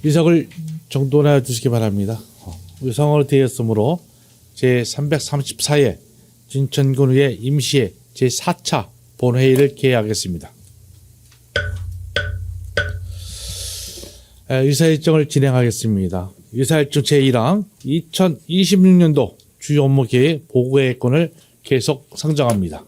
의석을 정돈해 주시기 바랍니다. 의성으로 되었으므로 제334회 진천군의회 임시회 제4차 본회의를 개회하겠습니다. 의사일정을 진행하겠습니다. 의사일정 제1항 2026년도 주요 업무 계획 보고계획권을 계속 상정합니다.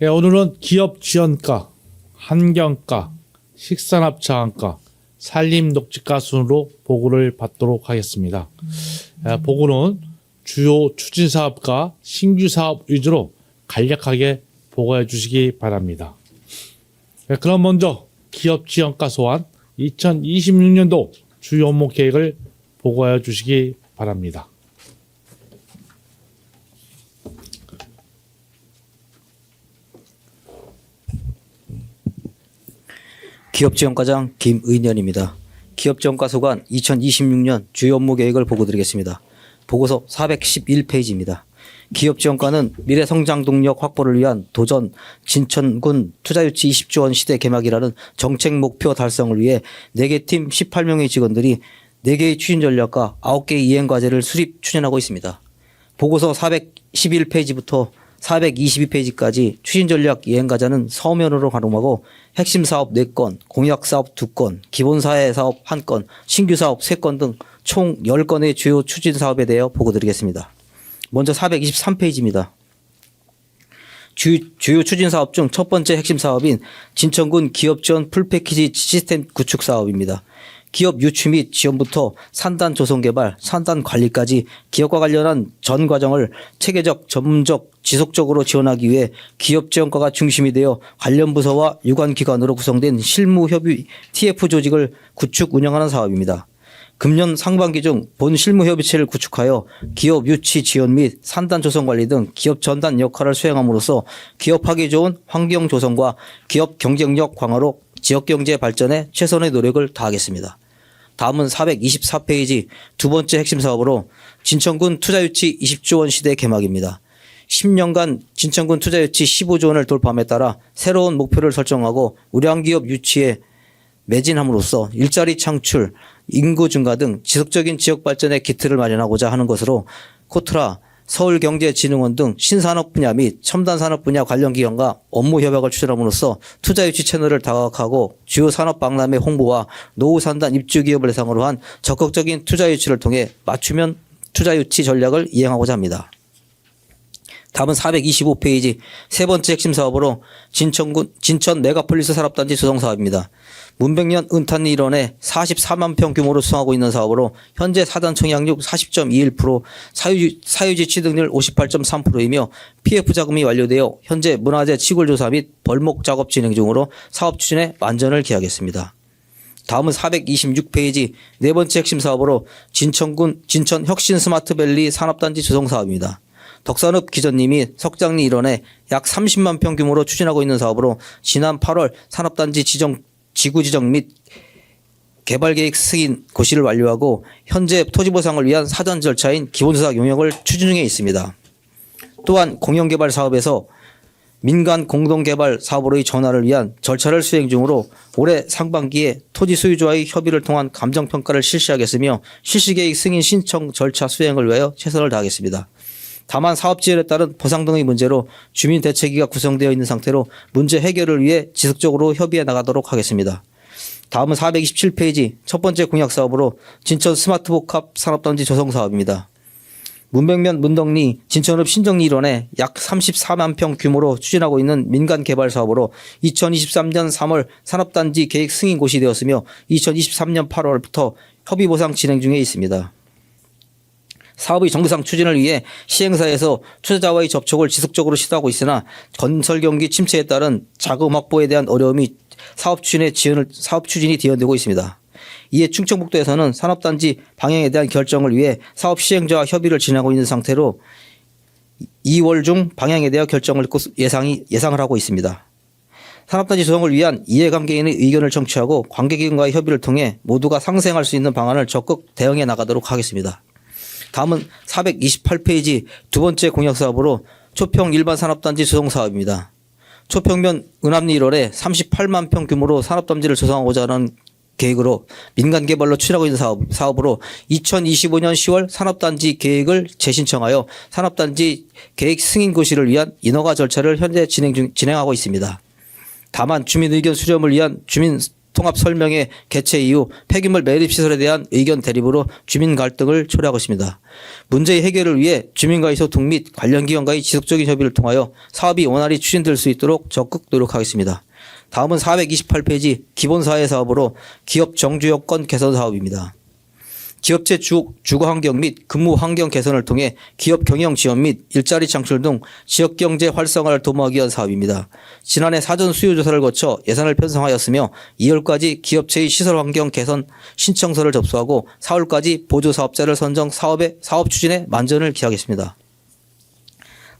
오늘은 기업지원과, 환경과, 식산합차안과, 산림녹지과 순으로 보고를 받도록 하겠습니다. 보고는 주요 추진사업과 신규사업 위주로 간략하게 보고해 주시기 바랍니다. 그럼 먼저 기업지원과 소환 2026년도 주요 업무 계획을 보고해 주시기 바랍니다. 기업지원과장 김의년입니다. 기업지원과 소관 2026년 주요 업무 계획을 보고드리겠습니다. 보고서 411페이지입니다. 기업지원과는 미래성장 동력 확보를 위한 도전 진천군 투자유치 20조 원 시대 개막이라는 정책 목표 달성을 위해 4개 팀 18명의 직원들이 4개의 추진 전략과 9개의 이행 과제를 수립 추진하고 있습니다. 보고서 411페이지부터 422페이지까지 추진 전략 이행 과제는 서면으로 가름하고 핵심 사업 4건, 공약 사업 2건, 기본 사회 사업 1건, 신규 사업 3건 등 총 10건의 주요 추진 사업에 대해 보고드리겠습니다. 먼저 423페이지입니다. 주요 추진 사업 중 첫 번째 핵심 사업인 진천군 기업지원 풀패키지 시스템 구축 사업입니다. 기업 유치 및 지원부터 산단 조성 개발, 산단 관리까지 기업과 관련한 전 과정을 체계적, 전문적, 지속적으로 지원하기 위해 기업지원과가 중심이 되어 관련 부서와 유관기관으로 구성된 실무협의 TF 조직을 구축 운영하는 사업입니다. 금년 상반기 중 본 실무협의체를 구축하여 기업 유치 지원 및 산단 조성 관리 등 기업 전단 역할을 수행함으로써 기업하기 좋은 환경 조성과 기업 경쟁력 강화로 지역경제 발전에 최선의 노력을 다하겠습니다. 다음은 424페이지 두 번째 핵심 사업으로 진천군 투자유치 20조 원 시대 개막입니다. 10년간 진천군 투자유치 15조 원을 돌파함에 따라 새로운 목표를 설정하고 우량기업 유치에 매진함으로써 일자리 창출, 인구 증가 등 지속적인 지역 발전의 기틀을 마련하고자 하는 것으로 코트라, 서울경제진흥원 등 신산업 분야 및 첨단산업 분야 관련 기관과 업무 협약을 추진함으로써 투자 유치 채널을 다각하고 주요 산업 박람회 홍보와 노후 산단 입주 기업을 대상으로 한 적극적인 투자 유치를 통해 맞춤형 투자 유치 전략을 이행하고자 합니다. 다음은 425페이지 세 번째 핵심 사업으로 진천 메가폴리스 산업단지 조성 사업입니다. 문백년 은탄리 일원에 44만 평 규모로 수성하고 있는 사업으로 현재 사전 청약률 40.21%, 사유지 취득률 58.3%이며 PF 자금이 완료되어 현재 문화재 치굴 조사 및 벌목 작업 진행 중으로 사업 추진에 만전을 기하겠습니다. 다음은 426페이지 네 번째 핵심 사업으로 진천 혁신 스마트밸리 산업단지 조성 사업입니다. 덕산읍 기전님이 석장리 일원에 약 30만 평 규모로 추진하고 있는 사업으로 지난 8월 산업단지 지구 지정 및 개발계획 승인 고시를 완료하고 현재 토지보상을 위한 사전 절차인 기본조사 용역을 추진 중에 있습니다. 또한 공영개발 사업에서 민간 공동개발 사업으로의 전환을 위한 절차를 수행 중으로 올해 상반기에 토지 소유주와의 협의를 통한 감정평가를 실시하겠으며 실시계획 승인 신청 절차 수행을 위하여 최선을 다하겠습니다. 다만 사업지원에 따른 보상 등의 문제로 주민대책위가 구성되어 있는 상태로 문제 해결을 위해 지속적으로 협의해 나가도록 하겠습니다. 다음은 427페이지 첫 번째 공약사업으로 진천 스마트복합 산업단지 조성 사업입니다. 문백면 문덕리 진천읍 신정리 일원에 약 34만 평 규모로 추진하고 있는 민간 개발 사업으로 2023년 3월 산업단지 계획 승인 고시되었으며 2023년 8월부터 협의 보상 진행 중에 있습니다. 사업의 정상 추진을 위해 시행사에서 투자자와의 접촉을 지속적으로 시도하고 있으나 건설 경기 침체에 따른 자금 확보에 대한 어려움이 사업 추진이 지연되고 있습니다. 이에 충청북도에서는 산업단지 방향에 대한 결정을 위해 사업 시행자와 협의를 진행하고 있는 상태로 2월 중 방향에 대한 결정을 예상을 하고 있습니다. 산업단지 조성을 위한 이해관계인의 의견을 청취하고 관계기관과의 협의를 통해 모두가 상생할 수 있는 방안을 적극 대응해 나가도록 하겠습니다. 다음은 428페이지 두 번째 공약사업으로 초평 일반 산업단지 조성 사업입니다. 초평면 은합리 1월에 38만 평 규모로 산업단지를 조성하고자 하는 계획으로 민간 개발로 추진하고 있는 사업으로 2025년 10월 산업단지 계획을 재신청하여 산업단지 계획 승인 고시를 위한 인허가 절차를 현재 진행하고 있습니다. 다만 주민 의견 수렴을 위한 주민 통합 설명회 개최 이후 폐기물 매립 시설에 대한 의견 대립으로 주민 갈등을 초래하고 있습니다. 문제의 해결을 위해 주민과의 소통 및 관련 기관과의 지속적인 협의를 통하여 사업이 원활히 추진될 수 있도록 적극 노력하겠습니다. 다음은 428페이지 기본사회 사업으로 기업 정주 여건 개선 사업입니다. 기업체 주거 환경 및 근무 환경 개선을 통해 기업 경영 지원 및 일자리 창출 등 지역 경제 활성화를 도모하기 위한 사업입니다. 지난해 사전 수요 조사를 거쳐 예산을 편성하였으며 2월까지 기업체의 시설 환경 개선 신청서를 접수하고 4월까지 보조 사업자를 선정 사업 추진에 만전을 기하겠습니다.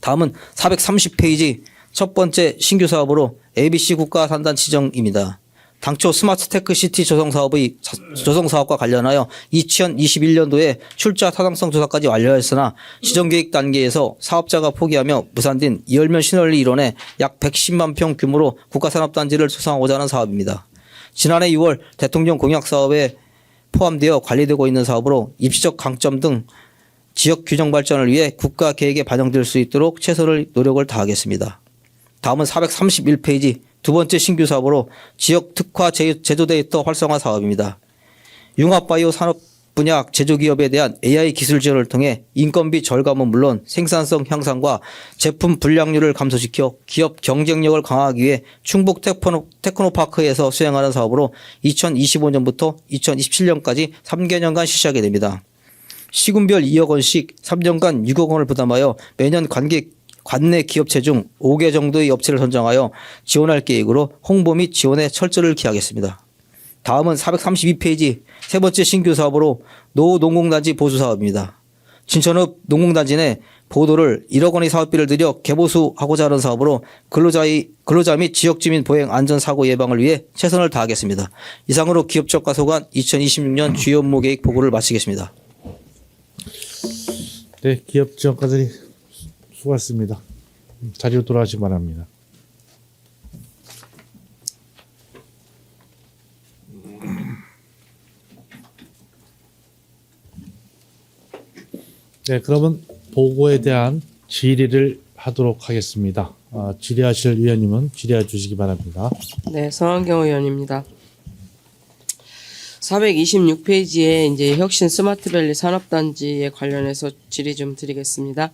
다음은 430페이지 첫 번째 신규 사업으로 ABC 국가 산단 지정입니다. 당초 스마트 테크 시티 조성 사업과 관련하여 2021년도에 출자 타당성 조사까지 완료했으나 지정 계획 단계에서 사업자가 포기하며 무산된 이열면 신월리 일원에 약 110만 평 규모로 국가산업단지를 조성하고자 하는 사업입니다. 지난해 6월 대통령 공약 사업에 포함되어 관리되고 있는 사업으로 입지적 강점 등 지역 균형 발전을 위해 국가 계획에 반영될 수 있도록 최선의 노력을 다하겠습니다. 다음은 431페이지 두 번째 신규 사업으로 지역 특화 제조 데이터 활성화 사업입니다. 융합바이오 산업 분야 제조기업에 대한 AI 기술 지원을 통해 인건비 절감은 물론 생산성 향상과 제품 불량률을 감소시켜 기업 경쟁력을 강화하기 위해 충북 테크노파크에서 수행하는 사업으로 2025년부터 2027년까지 3개년간 실시하게 됩니다. 시군별 2억 원씩 3년간 6억 원을 부담하여 매년 관내 기업체 중 5개 정도의 업체를 선정하여 지원할 계획으로 홍보 및 지원에 철저를 기하겠습니다. 다음은 432페이지 세 번째 신규 사업으로 노농공단지 보수 사업입니다. 진천읍 농공단지 내 보도를 1억 원의 사업비를 들여 개보수하고자 하는 사업으로 근로자 및 지역주민 보행 안전사고 예방을 위해 최선을 다하겠습니다. 이상으로 기업적과 소관 2026년 주요 업무 계획 보고를 마치겠습니다. 네, 기업 지원과들이 수고하셨습니다. 자리로 돌아가시기 바랍니다. 네, 그러면 보고에 대한 질의를 하도록 하겠습니다. 질의하실 위원님은 질의해 주시기 바랍니다. 네, 성한경 의원입니다. 426페이지에 이제 혁신 스마트밸리 산업단지에 관련해서 질의 좀 드리겠습니다.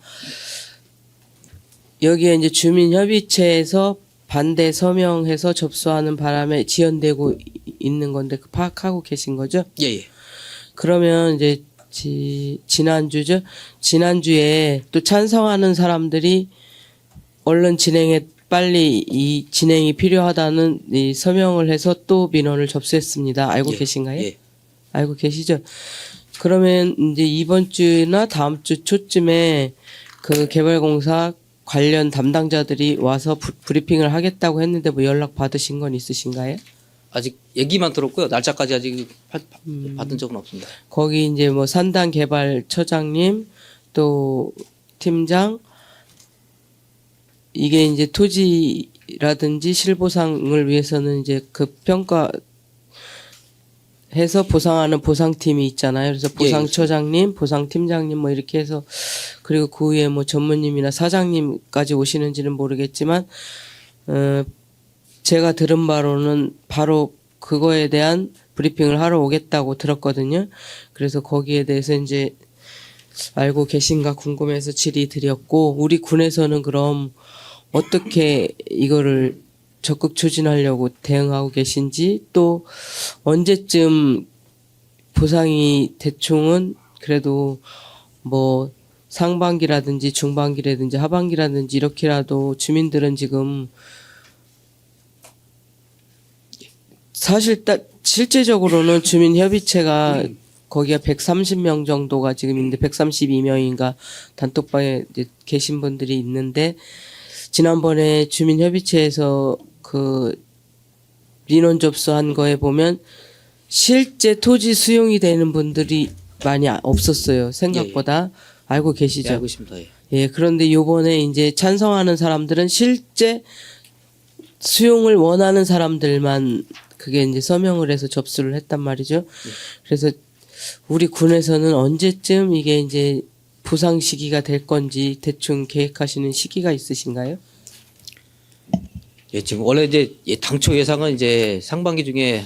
여기에 이제 주민협의체에서 반대 서명해서 접수하는 바람에 지연되고 있는 건데 그 파악하고 계신 거죠? 예. 그러면 이제 지난주죠? 지난주에 또 찬성하는 사람들이 얼른 빨리 이 진행이 필요하다는 이 서명을 해서 또 민원을 접수했습니다. 알고 계신가요? 예. 알고 계시죠? 그러면 이제 이번 주나 다음 주 초쯤에 그 개발공사 관련 담당자들이 와서 브리핑을 하겠다고 했는데 뭐 연락 받으신 건 있으신가요? 아직 얘기만 들었고요. 날짜까지 아직 받은 적은 없습니다. 거기 이제 뭐 산단 개발처장님 또 팀장 이게 이제 토지라든지 실보상을 위해서는 이제 그 평가 해서 보상하는 보상팀이 있잖아요. 그래서 보상처장님, 보상팀장님 뭐 이렇게 해서 그리고 그 위에 뭐 전무님이나 사장님까지 오시는지는 모르겠지만 제가 들은 바로는 바로 그거에 대한 브리핑을 하러 오겠다고 들었거든요. 그래서 거기에 대해서 이제 알고 계신가 궁금해서 질의 드렸고 우리 군에서는 그럼 어떻게 이거를 적극 추진하려고 대응하고 계신지 또 언제쯤 보상이 대충은 그래도 뭐 상반기라든지 중반기라든지 하반기라든지 이렇게라도 주민들은 지금 사실 실제적으로는 주민협의체가 거기가 130명 정도가 지금 있는데 132명인가 단톡방에 이제 계신 분들이 있는데 지난번에 주민협의체에서 그 민원 접수한 거에 보면 실제 토지 수용이 되는 분들이 많이 없었어요. 생각보다. 알고 계시죠? 알고 있습니다. 예, 그런데 요번에 이제 찬성하는 사람들은 실제 수용을 원하는 사람들만 그게 이제 서명을 해서 접수를 했단 말이죠. 그래서 우리 군에서는 언제쯤 이게 이제 보상 시기가 될 건지 대충 계획하시는 시기가 있으신가요? 예, 지금 원래 이제 당초 예상은 이제 상반기 중에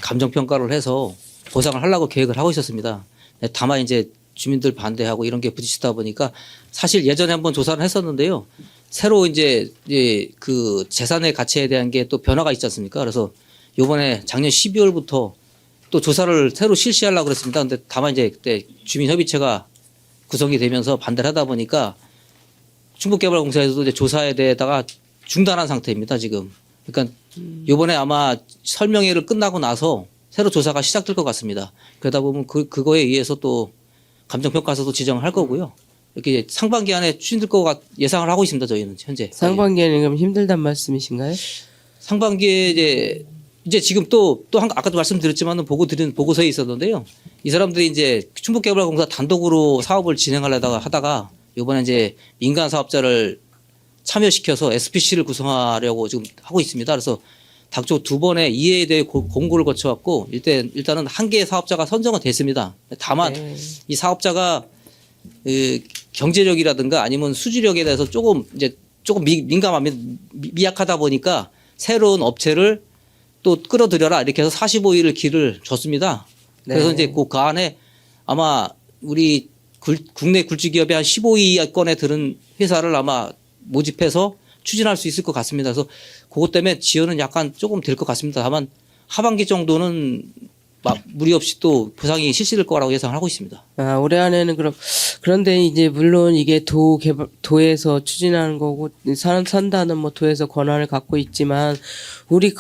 감정 평가를 해서 보상을 하려고 계획을 하고 있었습니다. 다만 이제 주민들 반대하고 이런 게 부딪히다 보니까 사실 예전에 한번 조사를 했었는데요. 새로 이제 그 재산의 가치에 대한 게 또 변화가 있지 않습니까? 그래서 요번에 작년 12월부터 또 조사를 새로 실시하려고 그랬습니다. 근데 다만 이제 그때 주민협의체가 구성이 되면서 반대를 하다 보니까 충북개발공사에서도 이제 조사에 대해다가 중단한 상태입니다, 지금. 그러니까 요번에 아마 설명회를 끝나고 나서 새로 조사가 시작될 것 같습니다. 그러다 보면 그거에 의해서 또 감정평가서도 지정을 할 거고요. 이렇게 상반기 안에 추진될 거 예상을 하고 있습니다, 저희는 현재. 상반기에는 그럼 힘들단 말씀이신가요? 상반기에 이제 지금 아까도 말씀드렸지만은 보고서에 있었는데요. 이 사람들이 이제 충북개발공사 단독으로 사업을 하다가 이번에 이제 민간 사업자를 참여시켜서 SPC를 구성하려고 지금 하고 있습니다. 그래서 당초 2번의 이해에 대해 공고를 거쳐왔고 일단은 한 개의 사업자가 선정은 됐습니다. 다만 이 사업자가 경제력이라든가 아니면 수주력에 대해서 조금 미약하다 보니까 새로운 업체를 또 끌어들여라 이렇게 해서 45일을 기를 줬습니다. 그래서 네. 이제 그 안에 아마 우리 국내 굴지기업의 한 15위권에 드는 회사를 아마 모집해서 추진할 수 있을 것 같습니다. 그래서 그것 때문에 지연은 약간 조금 될 것 같습니다. 다만 하반기 정도는 무리 없이 또 보상이 실시될 거라고 예상을 하고 있습니다. 아, 올해 안에는 그런데 이제 물론 이게 도에서 추진하는 거고 산다는 뭐 도에서 권한을 갖고 있지만 우리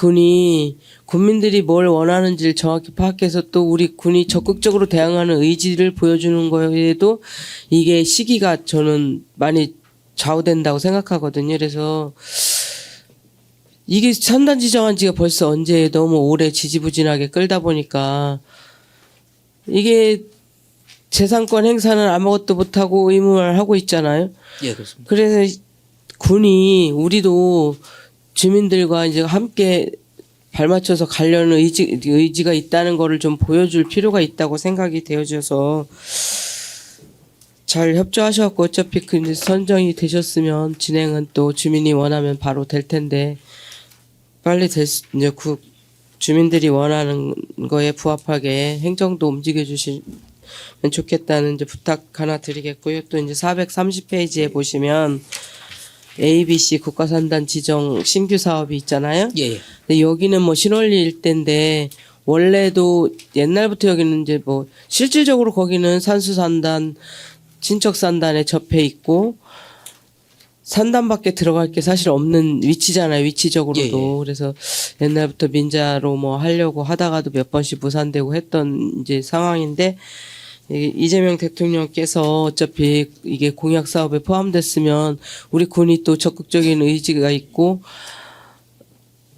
군민들이 뭘 원하는지를 정확히 파악해서 또 우리 군이 적극적으로 대응하는 의지를 보여주는 거에도 이게 시기가 저는 많이 좌우된다고 생각하거든요. 그래서 이게 산단 지정한 지가 벌써 언제 너무 오래 지지부진하게 끌다 보니까 이게 재산권 행사는 아무것도 못하고 의무화를 하고 있잖아요. 예, 그렇습니다. 그래서 우리도 주민들과 이제 함께 발맞춰서 가려는 의지가 있다는 거를 좀 보여줄 필요가 있다고 생각이 되어져서 잘 협조하셔갖고 어차피 이제 선정이 되셨으면 진행은 또 주민이 원하면 바로 될 텐데 빨리 이제 주민들이 원하는 거에 부합하게 행정도 움직여 주시면 좋겠다는 이제 부탁 하나 드리겠고요. 또 이제 430페이지에 보시면 ABC 국가산단 지정 신규 사업이 있잖아요. 예. 근데 여기는 뭐 신월리 일대인데 원래도 옛날부터 여기는 이제 뭐 실질적으로 거기는 산수산단, 친척산단에 접해 있고 산단밖에 들어갈 게 사실 없는 위치잖아요. 위치적으로도. 그래서 옛날부터 민자로 뭐 하려고 하다가도 몇 번씩 무산되고 했던 이제 상황인데 이재명 대통령께서 어차피 이게 공약 사업에 포함됐으면 우리 군이 또 적극적인 의지가 있고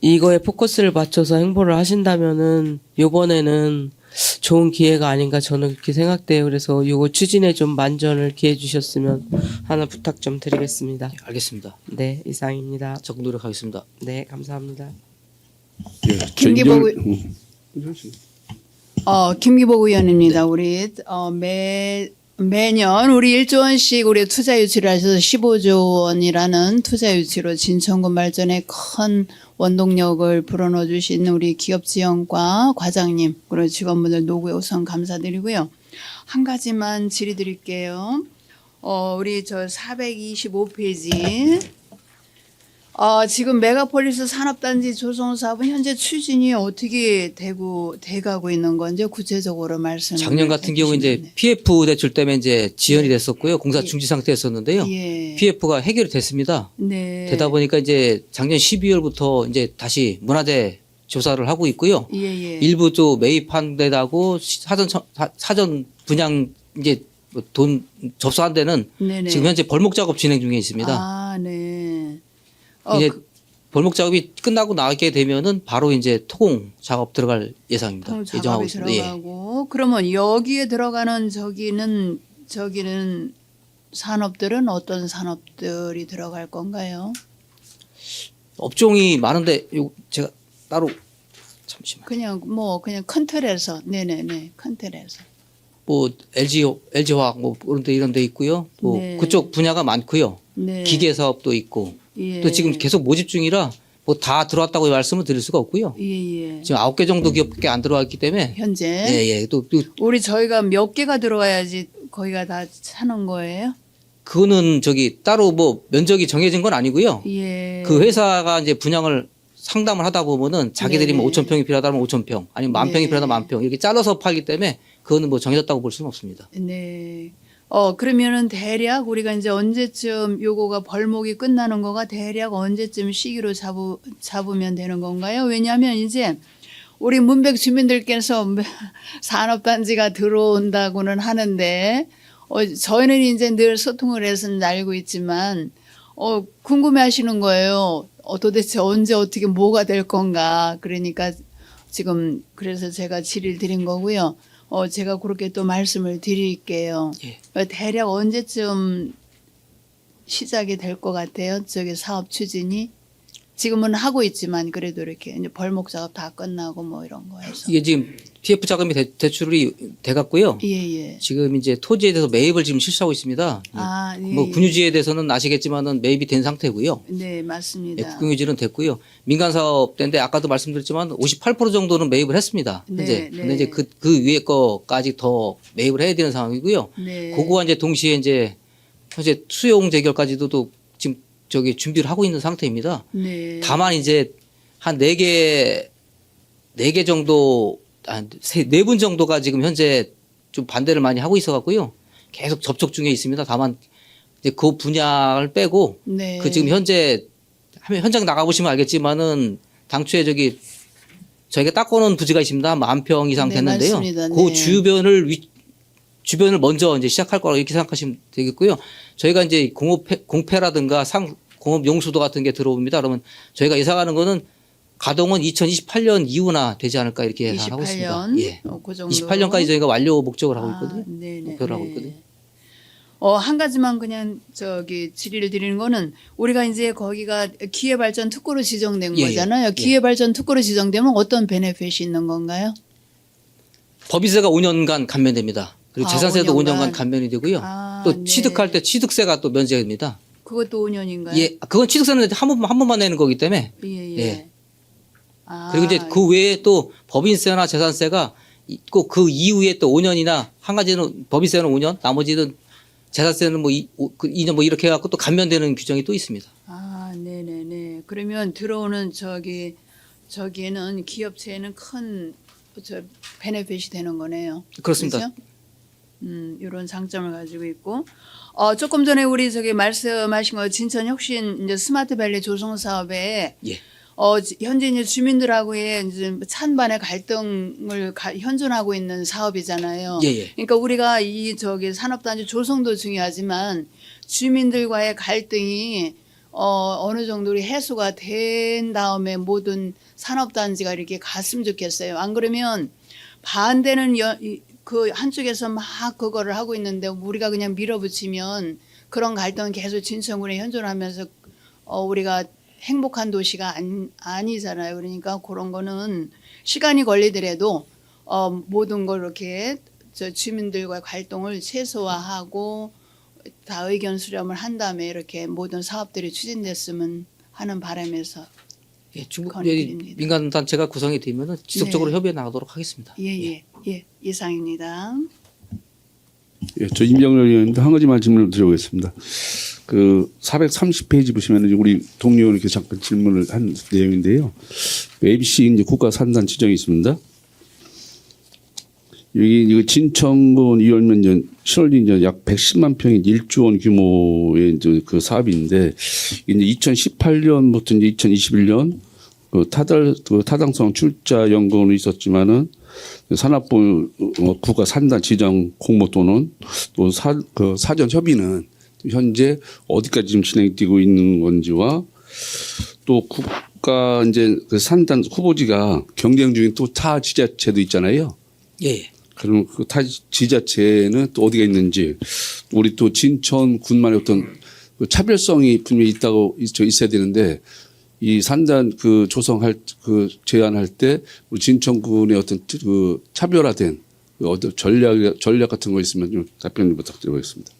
이거에 포커스를 맞춰서 행보를 하신다면은 요번에는 좋은 기회가 아닌가 저는 그렇게 생각돼요. 그래서 요거 추진에 좀 만전을 기해 주셨으면 하나 부탁 좀 드리겠습니다. 알겠습니다. 네, 이상입니다. 적극 노력하겠습니다. 네, 감사합니다. 김기복 김기복 의원입니다. 우리 매년 우리 1조 원씩 우리 투자 유치를 하셔서 15조 원이라는 투자 유치로 진천군 발전에 큰 원동력을 불어넣어 주신 우리 기업지원과 과장님 그리고 직원분들 노고에 우선 감사드리고요. 한 가지만 질의드릴게요. 우리 저 425페이지 지금 메가폴리스 산업단지 조성 사업은 현재 추진이 어떻게 돼가고 있는 건지 구체적으로 말씀. 작년 같은 경우 이제 PF 대출 때문에 이제 지연이 됐었고요. 공사 중지 상태였었는데요. 예. PF가 해결이 됐습니다. 네. 되다 보니까 이제 작년 12월부터 이제 다시 문화재 조사를 하고 있고요. 예. 일부 또 매입한 데다고 사전 분양 이제 돈 접수한 데는 네네. 지금 현재 벌목 작업 진행 중에 있습니다. 아, 네. 이제 벌목 작업이 끝나고 나게 되면은 바로 이제 토공 작업 들어갈 예상입니다. 작업이 예정하고 있습니다. 예. 들어가고 그러면 여기에 들어가는 저기는 산업들은 어떤 산업들이 들어갈 건가요? 업종이 많은데 요 제가 따로 잠시만. 그냥 큰 틀에서 네네네 큰 틀에서 뭐 LG화학 뭐 그런데 이런 데 있고요. 또 네. 그쪽 분야가 많고요. 네. 기계 사업도 있고 예. 또 지금 계속 모집 중이라 뭐 다 들어왔다고 말씀을 드릴 수가 없고요. 예. 지금 9개 정도 기업밖에 안 들어왔기 때문에 현재 예예 또 저희가 몇 개가 들어와야지 거기가 다 차는 거예요? 그거는 저기 따로 뭐 면적이 정해진 건 아니고요. 예. 그 회사가 이제 분양을 상담을 하다 보면은 자기들이 뭐 네네. 5,000평이 필요하다면 5,000평 아니면 10,000평이 네. 필요하다면 10,000평 이렇게 잘라서 팔기 때문에 그거는 뭐 정해졌다고 볼 수는 없습니다. 네. 그러면은 대략 우리가 이제 언제쯤 요거가 벌목이 끝나는 거가 대략 언제쯤 시기로 잡으면 되는 건가요? 왜냐하면 이제 우리 문백 주민들께서 산업단지가 들어온다고는 하는데 저희는 이제 늘 소통을 해서 알고 있지만 궁금해하시는 거예요. 도대체 언제 어떻게 뭐가 될 건가. 그러니까 지금 그래서 제가 질의를 드린 거고요. 제가 그렇게 또 말씀을 드릴게요. 예. 대략 언제쯤 시작이 될 것 같아요? 저기 사업 추진이 지금은 하고 있지만 그래도 이렇게 이제 벌목 작업 다 끝나고 뭐 이런 거 해서 이게 지금 TF 자금이 대출이 돼갔고요. 예. 지금 이제 토지에 대해서 매입을 지금 실시하고 있습니다. 아, 예. 뭐 군유지에 대해서는 아시겠지만은 매입이 된 상태고요. 네, 예, 맞습니다. 국영유지는 됐고요. 민간 사업인데 아까도 말씀드렸지만 58% 정도는 매입을 했습니다. 현재. 네, 근데 네. 이제 그 위에 거까지 더 매입을 해야 되는 상황이고요. 네. 그거와 이제 동시에 이제 현재 수용 재결까지도 또 지금 저기 준비를 하고 있는 상태입니다. 네. 다만 이제 한 4개 정도, 네 분 정도가 지금 현재 좀 반대를 많이 하고 있어 갖고요. 계속 접촉 중에 있습니다. 다만 이제 그 분야를 빼고 네. 그 지금 현재 현장 나가보시면 알겠지만은 당초에 저기 저희가 닦아놓은 부지가 있습니다. 한 10,000평 이상 네, 됐는데요. 맞습니다. 그 네. 주변을 먼저 이제 시작할 거라고 이렇게 생각하시면 되겠고요. 저희가 이제 공폐라든가 공업 용수도 같은 게 들어옵니다. 그러면 저희가 예상하는 거는 가동은 2028년 이후나 되지 않을까 이렇게 예상하고 있습니다. 28년? 예. 그 정도. 28년까지 저희가 완료 목적을 하고 아, 있거든요. 네네. 목표를 하고 있거든요. 한 가지만 그냥 질의를 드리는 거는 우리가 이제 거기가 기회발전 특구로 지정된 예, 거잖아요. 예. 기회발전 특구로 지정되면 어떤 베네핏이 있는 건가요? 법인세가 5년간 감면됩니다. 그리고 아, 재산세도 5년간. 5년간 감면이 되고요. 아, 또 네. 취득할 때 취득세가 또 면제가 됩니다. 그것도 5년인가요? 예, 그건 취득세는 한 번만 내는 거기 때문에. 예. 예. 아, 그리고 이제 그 외에 또 법인세나 재산세가 있고 그 이후에 또 5년이나 한 가지는 법인세는 5년, 나머지는 재산세는 뭐 2년 뭐 이렇게 해갖고 또 감면되는 규정이 또 있습니다. 아, 네네네. 그러면 들어오는 저기에는 기업체에는 큰 베네핏이 되는 거네요. 그렇습니다. 그죠? 이런 장점을 가지고 있고, 조금 전에 우리 말씀하신 거 진천혁신 이제 스마트밸리 조성 사업에 예. 현재 이제 주민들하고의 이제 찬반의 갈등을 현존하고 있는 사업이잖아요. 예. 그러니까 우리가 산업단지 조성도 중요하지만 주민들과의 갈등이 어느 정도 해소가 된 다음에 모든 산업단지가 이렇게 갔으면 좋겠어요. 안 그러면 반대는 그 한쪽에서 막 그거를 하고 있는데 우리가 그냥 밀어붙이면 그런 갈등은 계속 진천군에 현존하면서 우리가 행복한 도시가 아니잖아요. 그러니까 그런 거는 시간이 걸리더라도 모든 걸 이렇게 주민들과 갈등을 최소화하고 다 의견 수렴을 한 다음에 이렇게 모든 사업들이 추진됐으면 하는 바람에서 예, 건의드립니다. 민간 단체가 구성이 되면은 지속적으로 네. 협의해 나가도록 하겠습니다. 예, 이상입니다. 예, 저 임병렬 의원인데 한 가지만 질문을 드려보겠습니다. 그 430페이지 보시면은 우리 동료 이렇게 잠깐 질문을 한 내용인데요. ABC 이제 국가 산단 지정이 있습니다. 여기 이거 진천군 이월면전 시설이 이제 약 110만 평인 1조 원 규모의 이제 그 사업인데 이제 2018년부터 이제 2021년 그 타당성 출자 연구는 있었지만은 산업부 국가 산단 지정 공모 또는 또 사전 협의는 현재 어디까지 지금 진행되고 있는 건지와 또 국가 이제 그 산단 후보지가 경쟁 중인 또 타 지자체도 있잖아요. 예. 그럼 그 타 지자체는 또 어디가 있는지 우리 또 진천군만의 어떤 그 차별성이 분명히 있어야 되는데 이 산단 그 조성할 그 제안할 때 우리 진천군의 어떤 그 차별화된 그 어떤 전략 같은 거 있으면 좀 답변 부탁드리겠습니다.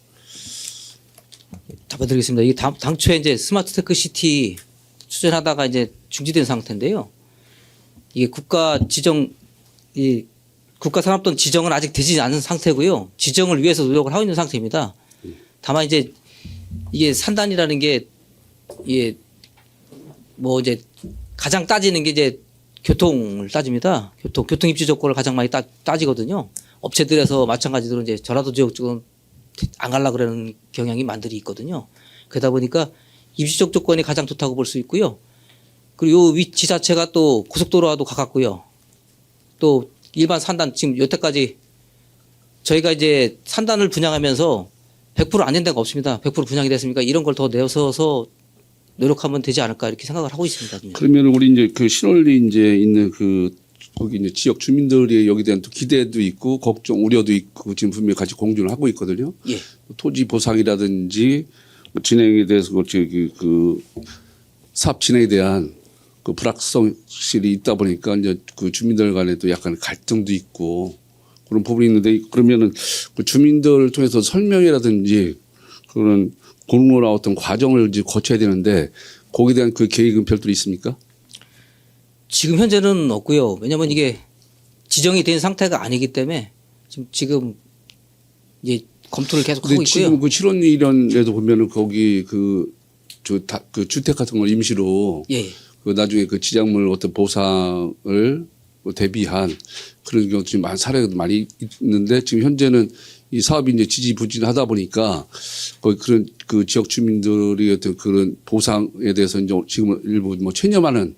답변드리겠습니다. 이게 당초에 이제 스마트테크 시티 추진하다가 이제 중지된 상태인데요. 이게 국가 산업단 지정은 아직 되지 않은 상태고요. 지정을 위해서 노력을 하고 있는 상태입니다. 다만 이제 이게 산단이라는 게 이게 뭐 이제 가장 따지는 게 이제 교통을 따집니다. 교통 입지 조건을 가장 많이 따지거든요. 업체들에서 마찬가지로 이제 전라도 지역 쪽은 안 가려고 그러는 경향이 많들이 있거든요. 그러다 보니까 입지적 조건이 가장 좋다고 볼 수 있고요. 그리고 요 위치 자체가 또 고속도로와도 가깝고요. 또 일반 산단 지금 여태까지 저희가 이제 산단을 분양하면서 100% 안 된 데가 없습니다. 100% 분양이 됐으니까 이런 걸 더 내서서 노력하면 되지 않을까 이렇게 생각을 하고 있습니다. 그러면 우리 이제 그 신월리 이제 있는 그 거기 이제 지역 주민들이 여기에 대한 또 기대도 있고 걱정, 우려도 있고 지금 분명히 같이 공존을 하고 있거든요. 예. 토지 보상이라든지 진행에 대해서 그 사업 진행에 대한 그 불확실성이 있다 보니까 이제 그 주민들 간에도 약간 갈등도 있고 그런 부분이 있는데 그러면은 그 주민들을 통해서 설명이라든지 그런 공론화 어떤 과정을 이제 거쳐야 되는데 거기에 대한 그 계획은 별도로 있습니까? 지금 현재는 없고요. 왜냐하면 이게 지정이 된 상태가 아니기 때문에 지금 이제 검토를 계속 하고 있고요. 지금 그 7원 1년에도 보면은 거기 그 주택 같은 걸 임시로 예. 그 나중에 그 지작물 어떤 보상을 대비한 그런 경우 지금 사례가 많이 있는데 지금 현재는 이 사업이 이제 지지부진하다 보니까 거기 그런 그 지역 주민들이 어떤 그런 보상에 대해서 이제 지금 일부 뭐 체념하는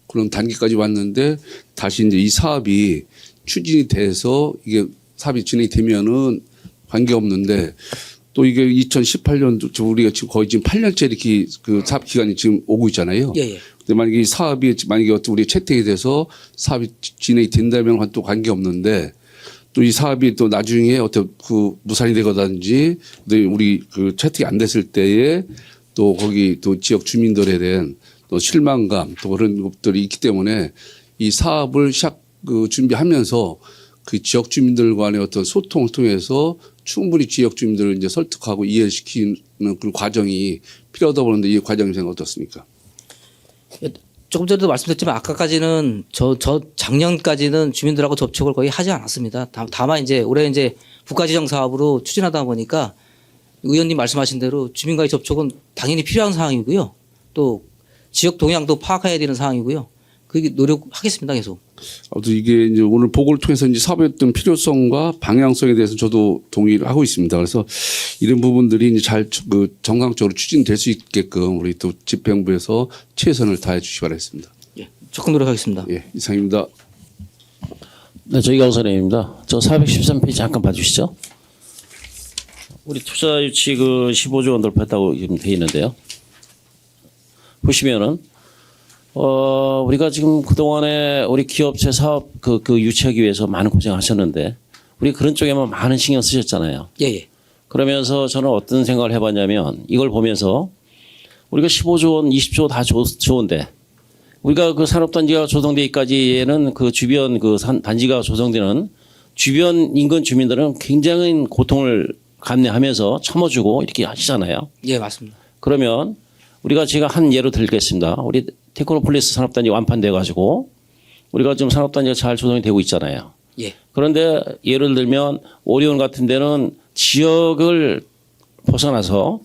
그런 단계까지 왔는데 다시 이제 이 사업이 추진이 돼서 이게 사업이 진행이 되면은 관계 없는데 또 이게 2018년도 우리가 지금 거의 지금 8년째 이렇게 그 사업 기간이 지금 오고 있잖아요. 예. 근데 만약에 이 사업이 만약에 어떤 우리 채택이 돼서 사업이 진행이 된다면 또 관계 없는데 또 이 사업이 또 나중에 어떤 그 무산이 되거든지 우리 그 채택이 안 됐을 때에 또 거기 또 지역 주민들에 대한 또 실망감 또 그런 것들이 있기 때문에 이 사업을 준비하면서 그 지역 주민들 간의 어떤 소통을 통해서 충분히 지역 주민들을 이제 설득하고 이해시키는 그런 과정이 필요하다 보는데 이 과정이 생각 어떻습니까? 조금 전에도 말씀드렸지만 아까까지는 저 작년까지는 주민들하고 접촉을 거의 하지 않았습니다. 다만 이제 올해 이제 국가지정 사업으로 추진하다 보니까 의원님 말씀하신 대로 주민과의 접촉은 당연히 필요한 상황이고요. 또 지역 동향도 파악해야 되는 상황이고요. 그게 노력하겠습니다, 계속. 아무튼 이게 이제 오늘 보고를 통해서 이제 사업의 어떤 필요성과 방향성에 대해서 저도 동의를 하고 있습니다. 그래서 이런 부분들이 이제 잘 정상적으로 추진될 수 있게끔 우리 또 집행부에서 최선을 다해 주시기 바라겠습니다. 예, 적극 노력하겠습니다. 예, 이상입니다. 네, 저희 강사님입니다. 저 413페이지 잠깐 봐주시죠. 우리 투자 유치 그 15조 원 돌파했다고 지금 돼 있는데요. 보시면은 우리가 지금 그동안에 우리 기업체 사업 그 유치하기 위해서 많은 고생하셨는데 우리 그런 쪽에만 많은 신경 쓰셨잖아요. 예. 그러면서 저는 어떤 생각을 해봤냐면 이걸 보면서 우리가 15조 원, 20조 다 좋은데 우리가 그 산업단지가 조성되기까지에는 그 주변 그 단지가 조성되는 주변 인근 주민들은 굉장히 고통을 감내하면서 참아주고 이렇게 하시잖아요. 예, 맞습니다. 그러면 우리가 제가 한 예로 들겠습니다. 우리 테크노폴리스 산업단지 완판돼 가지고 우리가 지금 산업단지가 잘 조성이 되고 있잖아요. 예. 그런데 예를 들면 오리온 같은 데는 지역을 벗어나서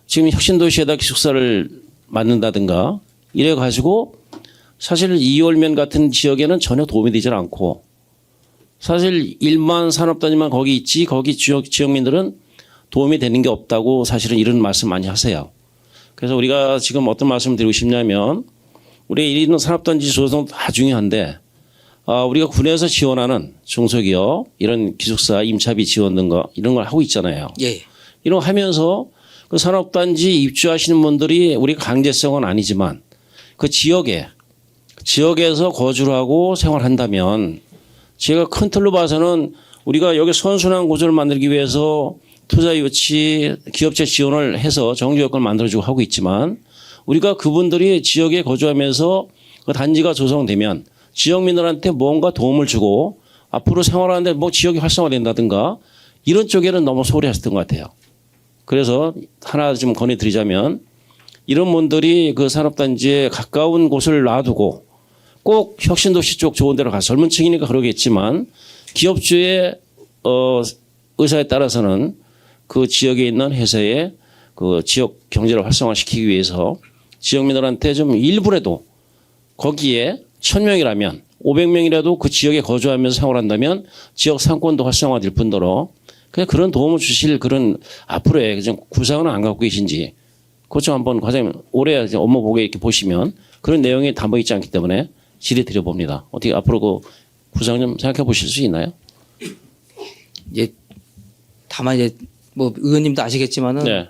지금 혁신도시에다 기숙사를 만든다든가 이래 가지고 사실 이월면 같은 지역에는 전혀 도움이 되질 않고 사실 일반 산업단지만 거기 있지 거기 지역민들은 도움이 되는 게 없다고 사실은 이런 말씀 많이 하세요. 그래서 우리가 지금 어떤 말씀을 드리고 싶냐면 우리 이런 산업단지 조성도 다 중요한데 우리가 군에서 지원하는 중소기업 이런 기숙사 임차비 지원 등 거 이런 걸 하고 있잖아요. 예. 이런 거 하면서 그 산업단지 입주하시는 분들이 우리 강제성은 아니지만 그 지역에서 거주를 하고 생활한다면 제가 큰 틀로 봐서는 우리가 여기 선순환 구조를 만들기 위해서 투자 유치 기업체 지원을 해서 정규 여건을 만들어주고 하고 있지만 우리가 그분들이 지역에 거주하면서 그 단지가 조성되면 지역민들한테 뭔가 도움을 주고 앞으로 생활하는데 뭐 지역이 활성화된다든가 이런 쪽에는 너무 소홀히 하셨던 것 같아요. 그래서 하나 좀 건의드리자면 이런 분들이 그 산업단지에 가까운 곳을 놔두고 꼭 혁신도시 쪽 좋은 데로 가서 젊은 층이니까 그러겠지만 기업주의 의사에 따라서는 그 지역에 있는 회사의 그 지역 경제를 활성화시키기 위해서 지역민들한테 좀 일부라도 거기에 1000명이라면 500명이라도 그 지역에 거주하면서 생활한다면 지역 상권도 활성화될 뿐더러 그냥 그런 도움을 주실 그런 앞으로의 좀 구상은 안 갖고 계신지 그것 좀 한번 과장님 올해 업무 보고에 이렇게 보시면 그런 내용이 담겨 있지 않기 때문에 질의 드려봅니다. 어떻게 앞으로 그 구상 좀 생각해 보실 수 있나요? 이제 다만 이제 뭐 의원님도 아시겠지만은 네.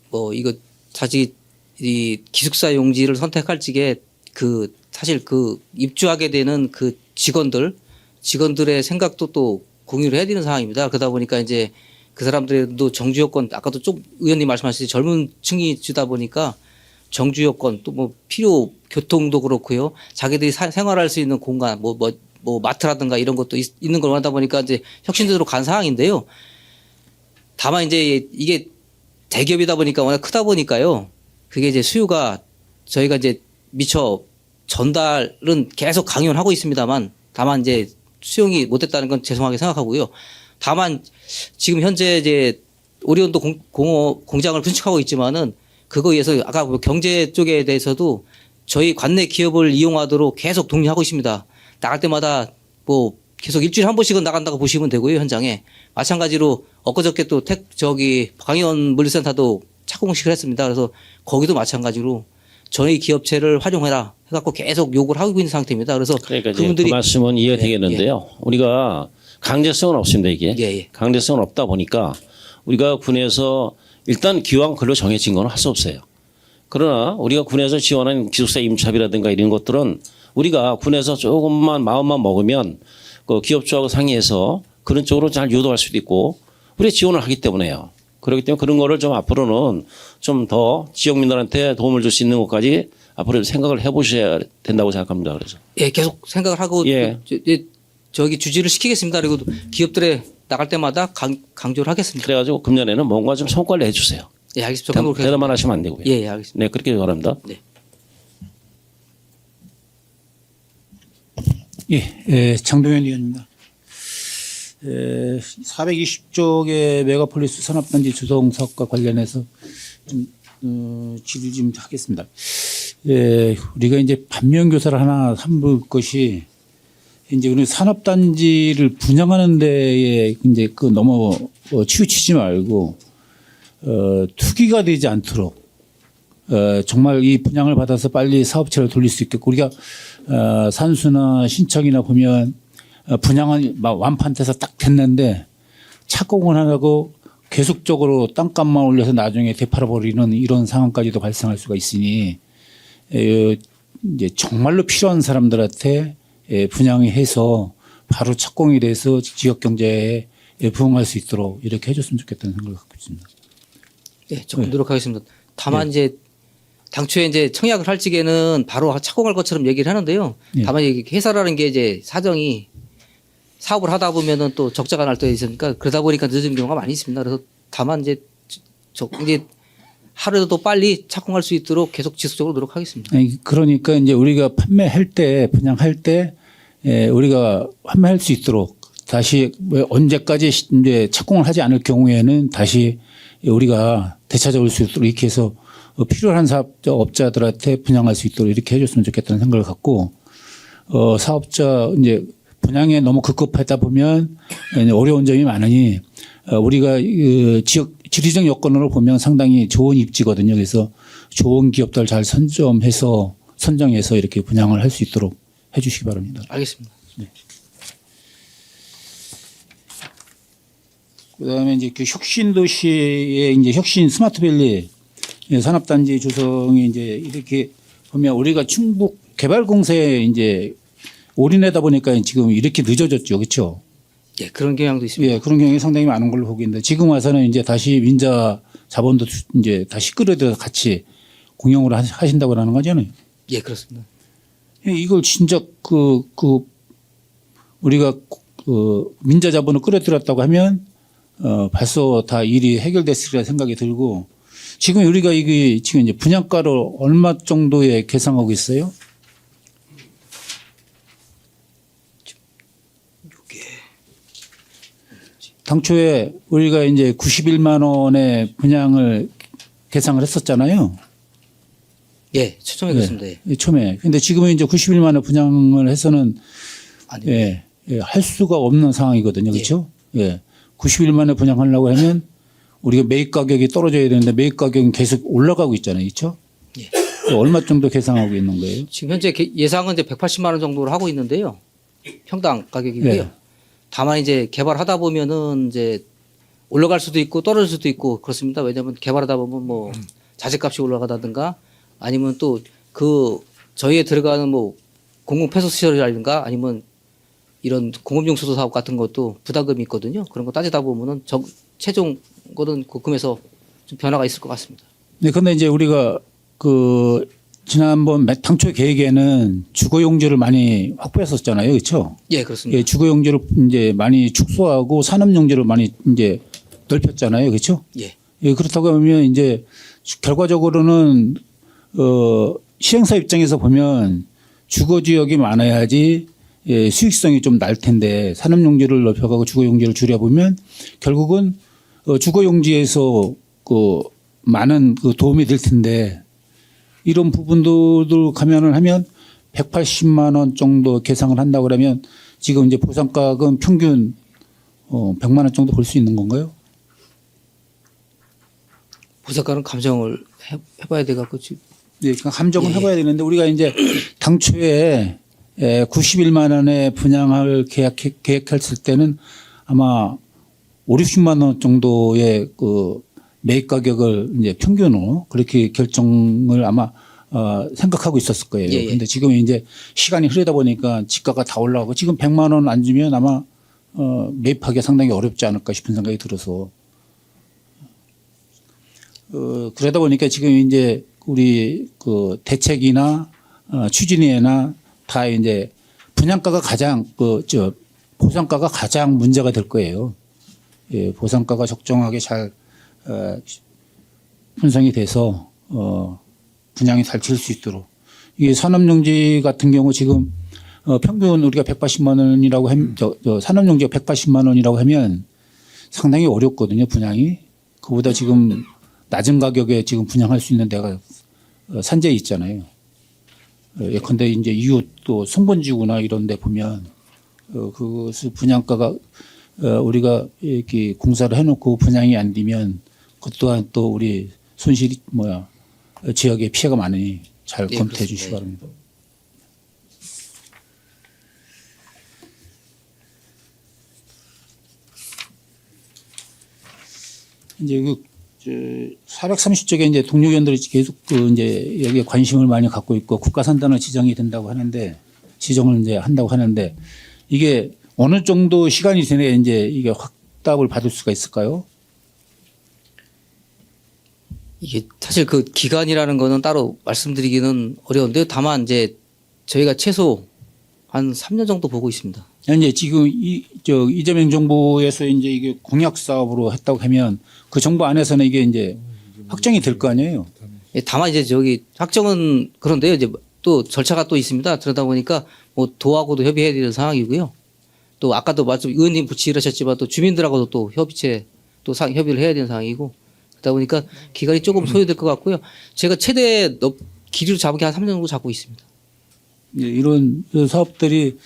뭐 이거 사실 이 기숙사 용지를 선택할 적에 그 사실 그 입주하게 되는 그 직원들의 생각도 또 공유를 해야 되는 상황입니다. 그러다 보니까 이제 그 사람들도 정주 여건 아까도 좀 의원님 말씀하셨듯이 젊은 층이 주다 보니까 정주 여건 또 뭐 필요 교통도 그렇고요. 자기들이 생활할 수 있는 공간 뭐 마트라든가 이런 것도 있는 걸 원하다 보니까 이제 혁신적으로 간 상황인데요. 다만 이제 이게 대기업이다 보니까 워낙 크다 보니까요. 그게 이제 수요가 저희가 이제 미처 전달은 계속 강요하고 있습니다만 다만 이제 수용이 못됐다는 건 죄송하게 생각하고요. 다만 지금 현재 이제 오리온도 공장을 분축하고 있지만은 그거에 의해서 아까 뭐 경제 쪽에 대해서도 저희 관내 기업을 이용하도록 계속 독려하고 있습니다. 나갈 때마다 뭐 계속 일주일에 한 번씩은 나간다고 보시면 되고요, 현장에. 마찬가지로 엊그저께 또 강의원 물류센터도 착공식을 했습니다. 그래서 거기도 마찬가지로 저희 기업체를 활용해라 해갖고 계속 요구를 하고 있는 상태입니다. 그래서 그러니까 이제 그분들이 그 말씀은 이해되겠는데요. 우리가 강제성은 없습니다, 이게. 예. 강제성은 없다 보니까 우리가 군에서 일단 기왕 글로 정해진 건 할 수 없어요. 그러나 우리가 군에서 지원한 기숙사 임차비라든가 이런 것들은 우리가 군에서 조금만 마음만 먹으면 그 기업주하고 상의해서 그런 쪽으로 잘 유도할 수도 있고 우리가 지원을 하기 때문에요. 그렇기 때문에 그런 거를 좀 앞으로는 좀 더 지역민들한테 도움을 줄 수 있는 것까지 앞으로 생각을 해보셔야 된다고 생각합니다. 그래서. 예, 계속 생각을 하고 예. 저기 주지를 시키겠습니다. 그리고 기업들에 나갈 때마다 강조를 하겠습니다. 그래가지고 금년에는 뭔가 좀 성과를 내주세요. 예, 알겠습니다. 대답만 하시면 안 되고요. 예, 알겠습니다. 네, 그렇게 바랍니다. 네. 예, 장동현 의원입니다. 420쪽의 메가폴리스 산업단지 조성 사업과 관련해서 좀 질의 좀 하겠습니다. 예, 우리가 이제 반면교사를 하나 삼을 것이 이제 우리 산업단지를 분양하는 데에 이제 그 너무 치우치지 말고 투기가 되지 않도록 정말 이 분양을 받아서 빨리 사업체를 돌릴 수 있게끔 우리가 산수나 신청이나 보면 분양은 막 완판돼서 딱 됐는데 착공을 안 하고 계속적으로 땅값만 올려서 나중에 되팔아버리는 이런 상황까지도 발생할 수가 있으니 이제 정말로 필요한 사람들한테 분양해서 바로 착공이 돼서 지역 경제에 부응할 수 있도록 이렇게 해줬으면 좋겠다는 생각을 갖고 있습니다. 예, 조금 노력하겠습니다. 다만 이제 당초에 이제 청약을 할 적에는 바로 착공할 것처럼 얘기를 하는데요. 다만 이게 회사라는 게 이제 사정이 사업을 하다 보면은 또 적자가 날 때가 있으니까 그러다 보니까 늦은 경우가 많이 있습니다. 그래서 다만 이제 하루라도 빨리 착공할 수 있도록 계속 지속적으로 노력하겠습니다. 아니, 그러니까 이제 우리가 판매할 때 분양할 때 우리가 판매할 수 있도록 다시 언제까지 이제 착공을 하지 않을 경우에는 다시 우리가 되찾아올 수 있도록 이렇게 해서 필요한 업자들한테 분양할 수 있도록 이렇게 해줬으면 좋겠다는 생각을 갖고 사업자 이제 분양에 너무 급급하다 보면 어려운 점이 많으니 우리가 지리적 여건으로 보면 상당히 좋은 입지거든요. 그래서 좋은 기업들 잘 선정해서 이렇게 분양을 할 수 있도록 해 주시기 바랍니다. 알겠습니다. 네. 그다음에 이제 그 혁신도시의 이제 혁신 스마트밸리 산업단지 조성이 이제 이렇게 보면 우리가 충북 개발공사에 이제 올인하다 보니까 지금 이렇게 늦어졌죠, 그렇죠? 예, 그런 경향도 있습니다. 예, 그런 경향이 상당히 많은 걸로 보고 있는데 지금 와서는 이제 다시 민자 자본도 이제 다시 끌어들여서 같이 공영으로 하신다고 하는 거잖아요. 예, 그렇습니다. 이걸 진짜 우리가 민자 자본을 끌어들였다고 하면 벌써 다 일이 해결됐으리라 생각이 들고 지금 우리가 이게 지금 이제 분양가를 얼마 정도에 계상하고 있어요? 당초에 우리가 이제 91만 원의 분양을 계상을 했었잖아요. 예, 처음에 그렇습니다. 예. 처음에. 근데 지금은 이제 91만 원 분양을 해서는 아닙니다. 할 수가 없는 상황이거든요. 그렇죠? 예. 91만 원 분양하려고 하면 우리가 매입 가격이 떨어져야 되는데 매입 가격은 계속 올라가고 있잖아요. 그렇죠? 예. 얼마 정도 계상하고 있는 거예요? 지금 현재 예상은 이제 180만 원 정도로 하고 있는데요. 평당 가격이고요. 네. 다만 이제 개발하다 보면은 이제 올라갈 수도 있고 떨어질 수도 있고 그렇습니다. 왜냐하면 개발하다 보면 뭐 자재값이 올라가다든가 아니면 또 그 저희에 들어가는 뭐 공공 폐소 시설이라든가 아니면 이런 공업용 수도 사업 같은 것도 부담금이 있거든요. 그런 거 따지다 보면은 최종 거는 그 금에서 좀 변화가 있을 것 같습니다. 네, 근데 이제 우리가 지난번 당초 계획에는 주거용지를 많이 확보했었잖아요. 그렇죠? 예, 그렇습니다. 예, 주거용지를 이제 많이 축소하고 산업용지를 많이 이제 넓혔잖아요. 그렇죠? 예. 예, 그렇다고 하면 이제 결과적으로는 시행사 입장에서 보면 주거 지역이 많아야지 예, 수익성이 좀 날 텐데 산업용지를 넓혀가고 주거용지를 줄여보면 결국은 주거용지에서 많은 도움이 될 텐데 이런 부분들을 감안을 하면 180만 원 정도 계상을 한다고 그러면 지금 이제 보상가액은 평균 100만 원 정도 볼 수 있는 건가요? 보상가는 감정을 해봐야 돼 갖고 지금. 네, 그러니까 감정을 예. 해봐야 되는데 우리가 이제 당초에 91만 원에 분양을 계획했을 때는 아마 5, 60만 원 정도의 매입 가격을 이제 평균으로 그렇게 결정을 아마 생각하고 있었을 거예요. 예, 예. 그런데 지금 이제 시간이 흐르다 보니까 지가가 다 올라가고 지금 100만 원 안 주면 아마 매입하기가 상당히 어렵지 않을까 싶은 생각이 들어서 그러다 보니까 지금 이제 우리 대책이나 추진위나 다 이제 분양가가 가장 보상가가 가장 문제가 될 거예요. 예, 보상가가 적정하게 잘 분산이 돼서 분양이 잘 질 수 있도록 이게 산업용지 같은 경우 지금 평균 우리가 180만 원이라고 하면 산업용지가 180만 원이라고 하면 상당히 어렵거든요. 분양이 그보다 지금 낮은 가격에 지금 분양할 수 있는 데가 산재에 있잖아요. 예컨대 이제 이웃 또 송번지구나 이런 데 보면 그것을 분양가가 우리가 이렇게 공사를 해놓고 분양이 안 되면 그것 또한 또 우리 손실이 지역에 피해가 많으니 잘 예, 검토해 그렇습니다. 주시기 바랍니다. 이제 430쪽에 이제 동료 의원들이 계속 이제 여기에 관심을 많이 갖고 있고 국가 산단을 지정이 된다고 하는데 지정을 이제 한다고 하는데 이게 어느 정도 시간이 지나야 이제 이게 확답을 받을 수가 있을까요? 이게 사실 그 기간이라는 거는 따로 말씀드리기는 어려운데요. 다만 이제 저희가 최소 한 3년 정도 보고 있습니다. 이제 지금 이재명 정부에서 이제 이게 공약 사업으로 했다고 하면 그 정부 안에서는 이게 이제 확정이 될 거 아니에요. 예, 다만 이제 저기 확정은 그런데요. 이제 또 절차가 또 있습니다. 그러다 보니까 뭐 도하고도 협의해야 되는 상황이고요. 또 아까도 말씀 의원님 지적하셨지만 또 주민들하고도 또 협의체 또 협의를 해야 되는 상황이고 그러다 보니까 기간이 조금 소요될 것 같고요. 제가 최대 길이로 잡은 게 한 3년 정도 잡고 있습니다. 예, 이런 사업들이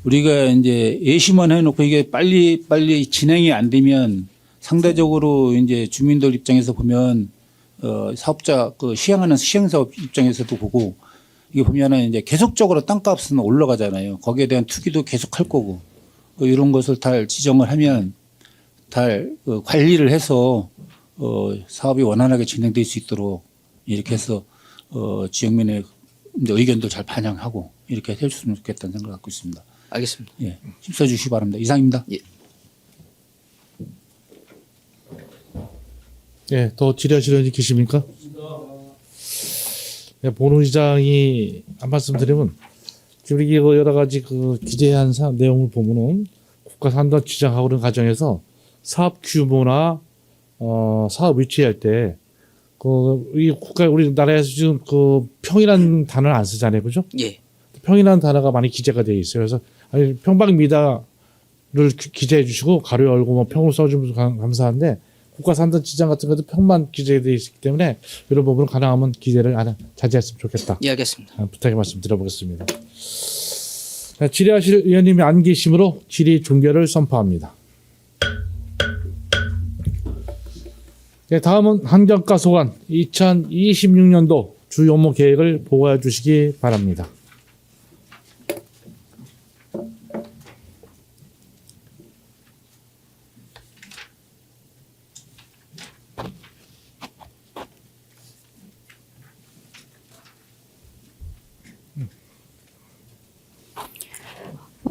우리가 이제 예시만 해놓고 이게 빨리 진행이 안 되면 상대적으로 이제 주민들 입장에서 보면 사업자 시행하는 시행사업 입장에서도 보고 이게 보면은 이제 계속적으로 땅값은 올라가잖아요. 거기에 대한 투기도 계속 할 거고 이런 것을 잘 지정을 하면 잘 관리를 해서 사업이 원활하게 진행될 수 있도록 이렇게 해서 지역민의 의견도 잘 반영하고 이렇게 해줬으면 좋겠다는 생각을 갖고 있습니다. 알겠습니다. 예, 힘써 주시기 바랍니다. 이상입니다. 예. 예, 더 질의하실 의원님 계십니까? 본의장이 한 말씀 드리면 지금 이게 여러 가지 그 기재한 내용을 보면은 국가 산단 지정하고 그런 과정에서 사업 규모나 사업 위치할 때 이 국가 우리나라에서 지금 그 평이라는 단어를 안 쓰잖아요, 그죠? 예. 평이라는 단어가 많이 기재가 되어 있어요. 그래서 평방미다를 기재해 주시고 가로 열고 뭐 평을 써주면 감사한데 국가 산단 지정 같은 것도 평만 기재되어 있기 때문에 이런 부분은 가능하면 기재를 자제했으면 좋겠다. 예, 알겠습니다. 부탁의 말씀 드려보겠습니다. 자, 질의하실 의원님이 안 계시므로 질의 종결을 선포합니다. 네, 다음은 환경과 소관 2026년도 주 업무 계획을 보고해 주시기 바랍니다.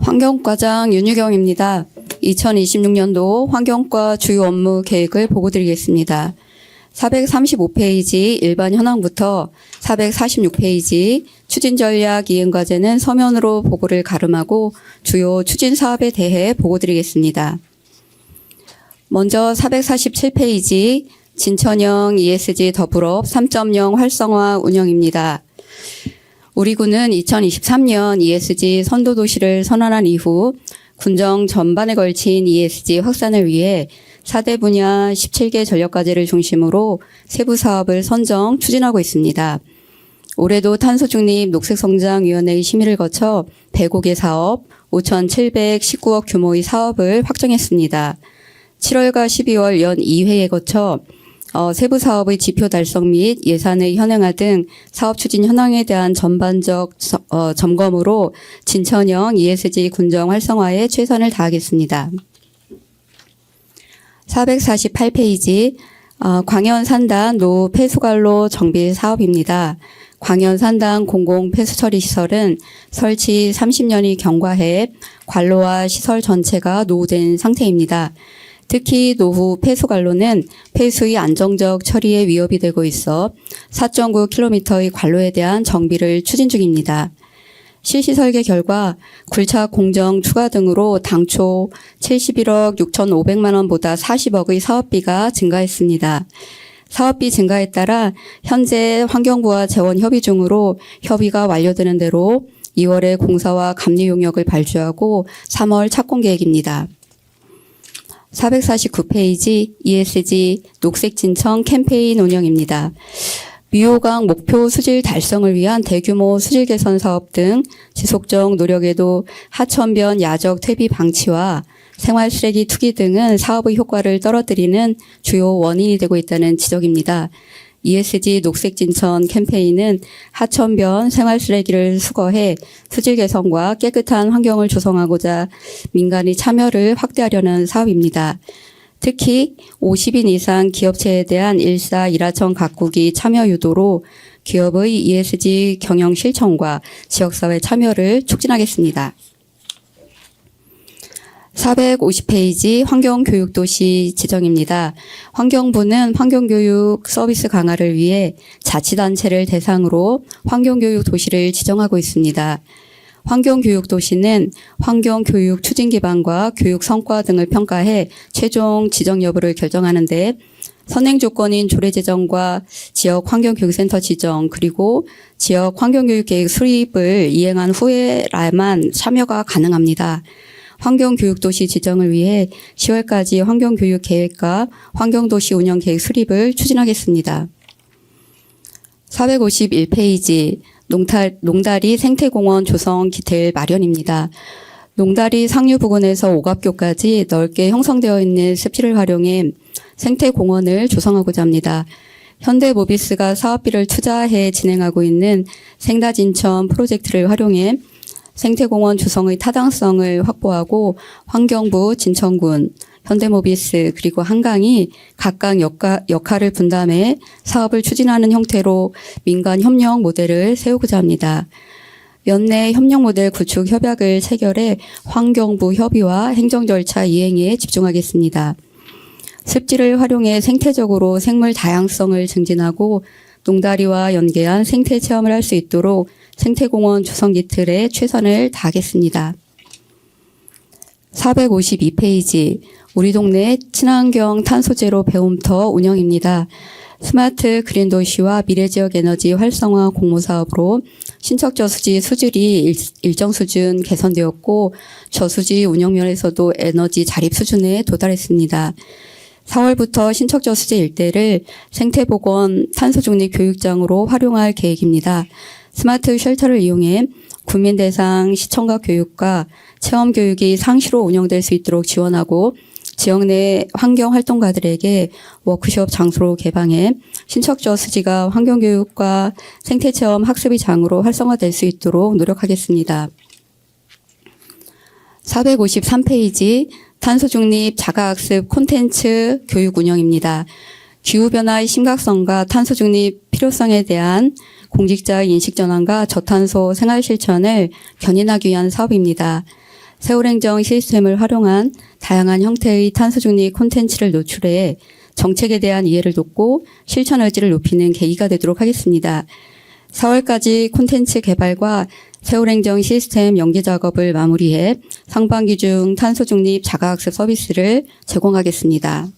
환경과장 윤유경입니다. 2026년도 환경과 주요 업무 계획을 보고드리겠습니다. 435페이지 일반 현황부터 446페이지 추진 전략 이행 과제는 서면으로 보고를 가름하고 주요 추진 사업에 대해 보고드리겠습니다. 먼저 447페이지 진천형 ESG 더불업 3.0 활성화 운영입니다. 우리 군은 2023년 ESG 선도도시를 선언한 이후 군정 전반에 걸친 ESG 확산을 위해 4대 분야 17개 전력과제를 중심으로 세부 사업을 선정, 추진하고 있습니다. 올해도 탄소중립 녹색성장위원회의 심의를 거쳐 105개 사업, 5,719억 규모의 사업을 확정했습니다. 7월과 12월 연 2회에 거쳐 세부 사업의 지표 달성 및 예산의 현행화 등 사업 추진 현황에 대한 전반적 점검으로 진천형 ESG 군정 활성화에 최선을 다하겠습니다. 448페이지 광현 산단 노 폐수관로 정비 사업입니다. 광현 산단 공공 폐수 처리 시설은 설치 30년이 경과해 관로와 시설 전체가 노후된 상태입니다. 특히 노후 폐수관로는 폐수의 안정적 처리에 위협이 되고 있어 4.9km의 관로에 대한 정비를 추진 중입니다. 실시 설계 결과 굴착 공정 추가 등으로 당초 71억 6,500만 원보다 40억의 사업비가 증가했습니다. 사업비 증가에 따라 현재 환경부와 재원 협의 중으로 협의가 완료되는 대로 2월에 공사와 감리 용역을 발주하고 3월 착공 계획입니다. 449페이지 ESG 녹색진청 캠페인 운영입니다. 미호강 목표 수질 달성을 위한 대규모 수질 개선 사업 등 지속적 노력에도 하천변 야적 퇴비 방치와 생활 쓰레기 투기 등은 사업의 효과를 떨어뜨리는 주요 원인이 되고 있다는 지적입니다. ESG 녹색진천 캠페인은 하천변 생활 쓰레기를 수거해 수질 개선과 깨끗한 환경을 조성하고자 민간의 참여를 확대하려는 사업입니다. 특히 50인 이상 기업체에 대한 1사 1하청 각국이 참여 유도로 기업의 ESG 경영 실천과 지역사회 참여를 촉진하겠습니다. 450페이지 환경교육도시 지정입니다. 환경부는 환경교육 서비스 강화를 위해 자치단체를 대상으로 환경교육 도시를 지정하고 있습니다. 환경교육 도시는 환경교육 추진 기반과 교육 성과 등을 평가해 최종 지정 여부를 결정하는 데 선행 조건인 조례 제정과 지역 환경교육센터 지정 그리고 지역 환경교육계획 수립을 이행한 후에라만 참여가 가능합니다. 환경교육도시 지정을 위해 10월까지 환경교육계획과 환경도시 운영계획 수립을 추진하겠습니다. 451페이지 농다리 생태공원 조성 기틀 마련입니다. 농다리 상류 부근에서 오갑교까지 넓게 형성되어 있는 습지를 활용해 생태공원을 조성하고자 합니다. 현대모비스가 사업비를 투자해 진행하고 있는 생다진천 프로젝트를 활용해 생태공원 조성의 타당성을 확보하고 환경부, 진천군, 현대모비스 그리고 한강이 각각 역할을 분담해 사업을 추진하는 형태로 민간 협력 모델을 세우고자 합니다. 연내 협력 모델 구축 협약을 체결해 환경부 협의와 행정 절차 이행에 집중하겠습니다. 습지를 활용해 생태적으로 생물 다양성을 증진하고 농다리와 연계한 생태 체험을 할 수 있도록 생태공원 조성기 틀에 최선을 다하겠습니다. 452페이지 우리 동네 친환경 탄소제로 배움터 운영입니다. 스마트 그린 도시와 미래지역 에너지 활성화 공모사업으로 신척 저수지 수질이 일정 수준 개선되었고 저수지 운영 면에서도 에너지 자립 수준에 도달했습니다. 4월부터 신척 저수지 일대를 생태보건 탄소중립 교육장으로 활용할 계획입니다. 스마트 쉘터를 이용해 국민 대상 시청각 교육과 체험 교육이 상시로 운영될 수 있도록 지원하고 지역 내 환경활동가들에게 워크숍 장소로 개방해 신척저수지가 환경교육과 생태체험 학습의 장으로 활성화될 수 있도록 노력하겠습니다. 453페이지 탄소중립 자가학습 콘텐츠 교육 운영입니다. 기후변화의 심각성과 탄소중립 필요성에 대한 공직자의 인식 전환과 저탄소 생활 실천을 견인하기 위한 사업입니다. 세월행정 시스템을 활용한 다양한 형태의 탄소중립 콘텐츠를 노출해 정책에 대한 이해를 돕고 실천 의지를 높이는 계기가 되도록 하겠습니다. 4월까지 콘텐츠 개발과 세월행정 시스템 연계 작업을 마무리해 상반기 중 탄소중립 자가학습 서비스를 제공하겠습니다.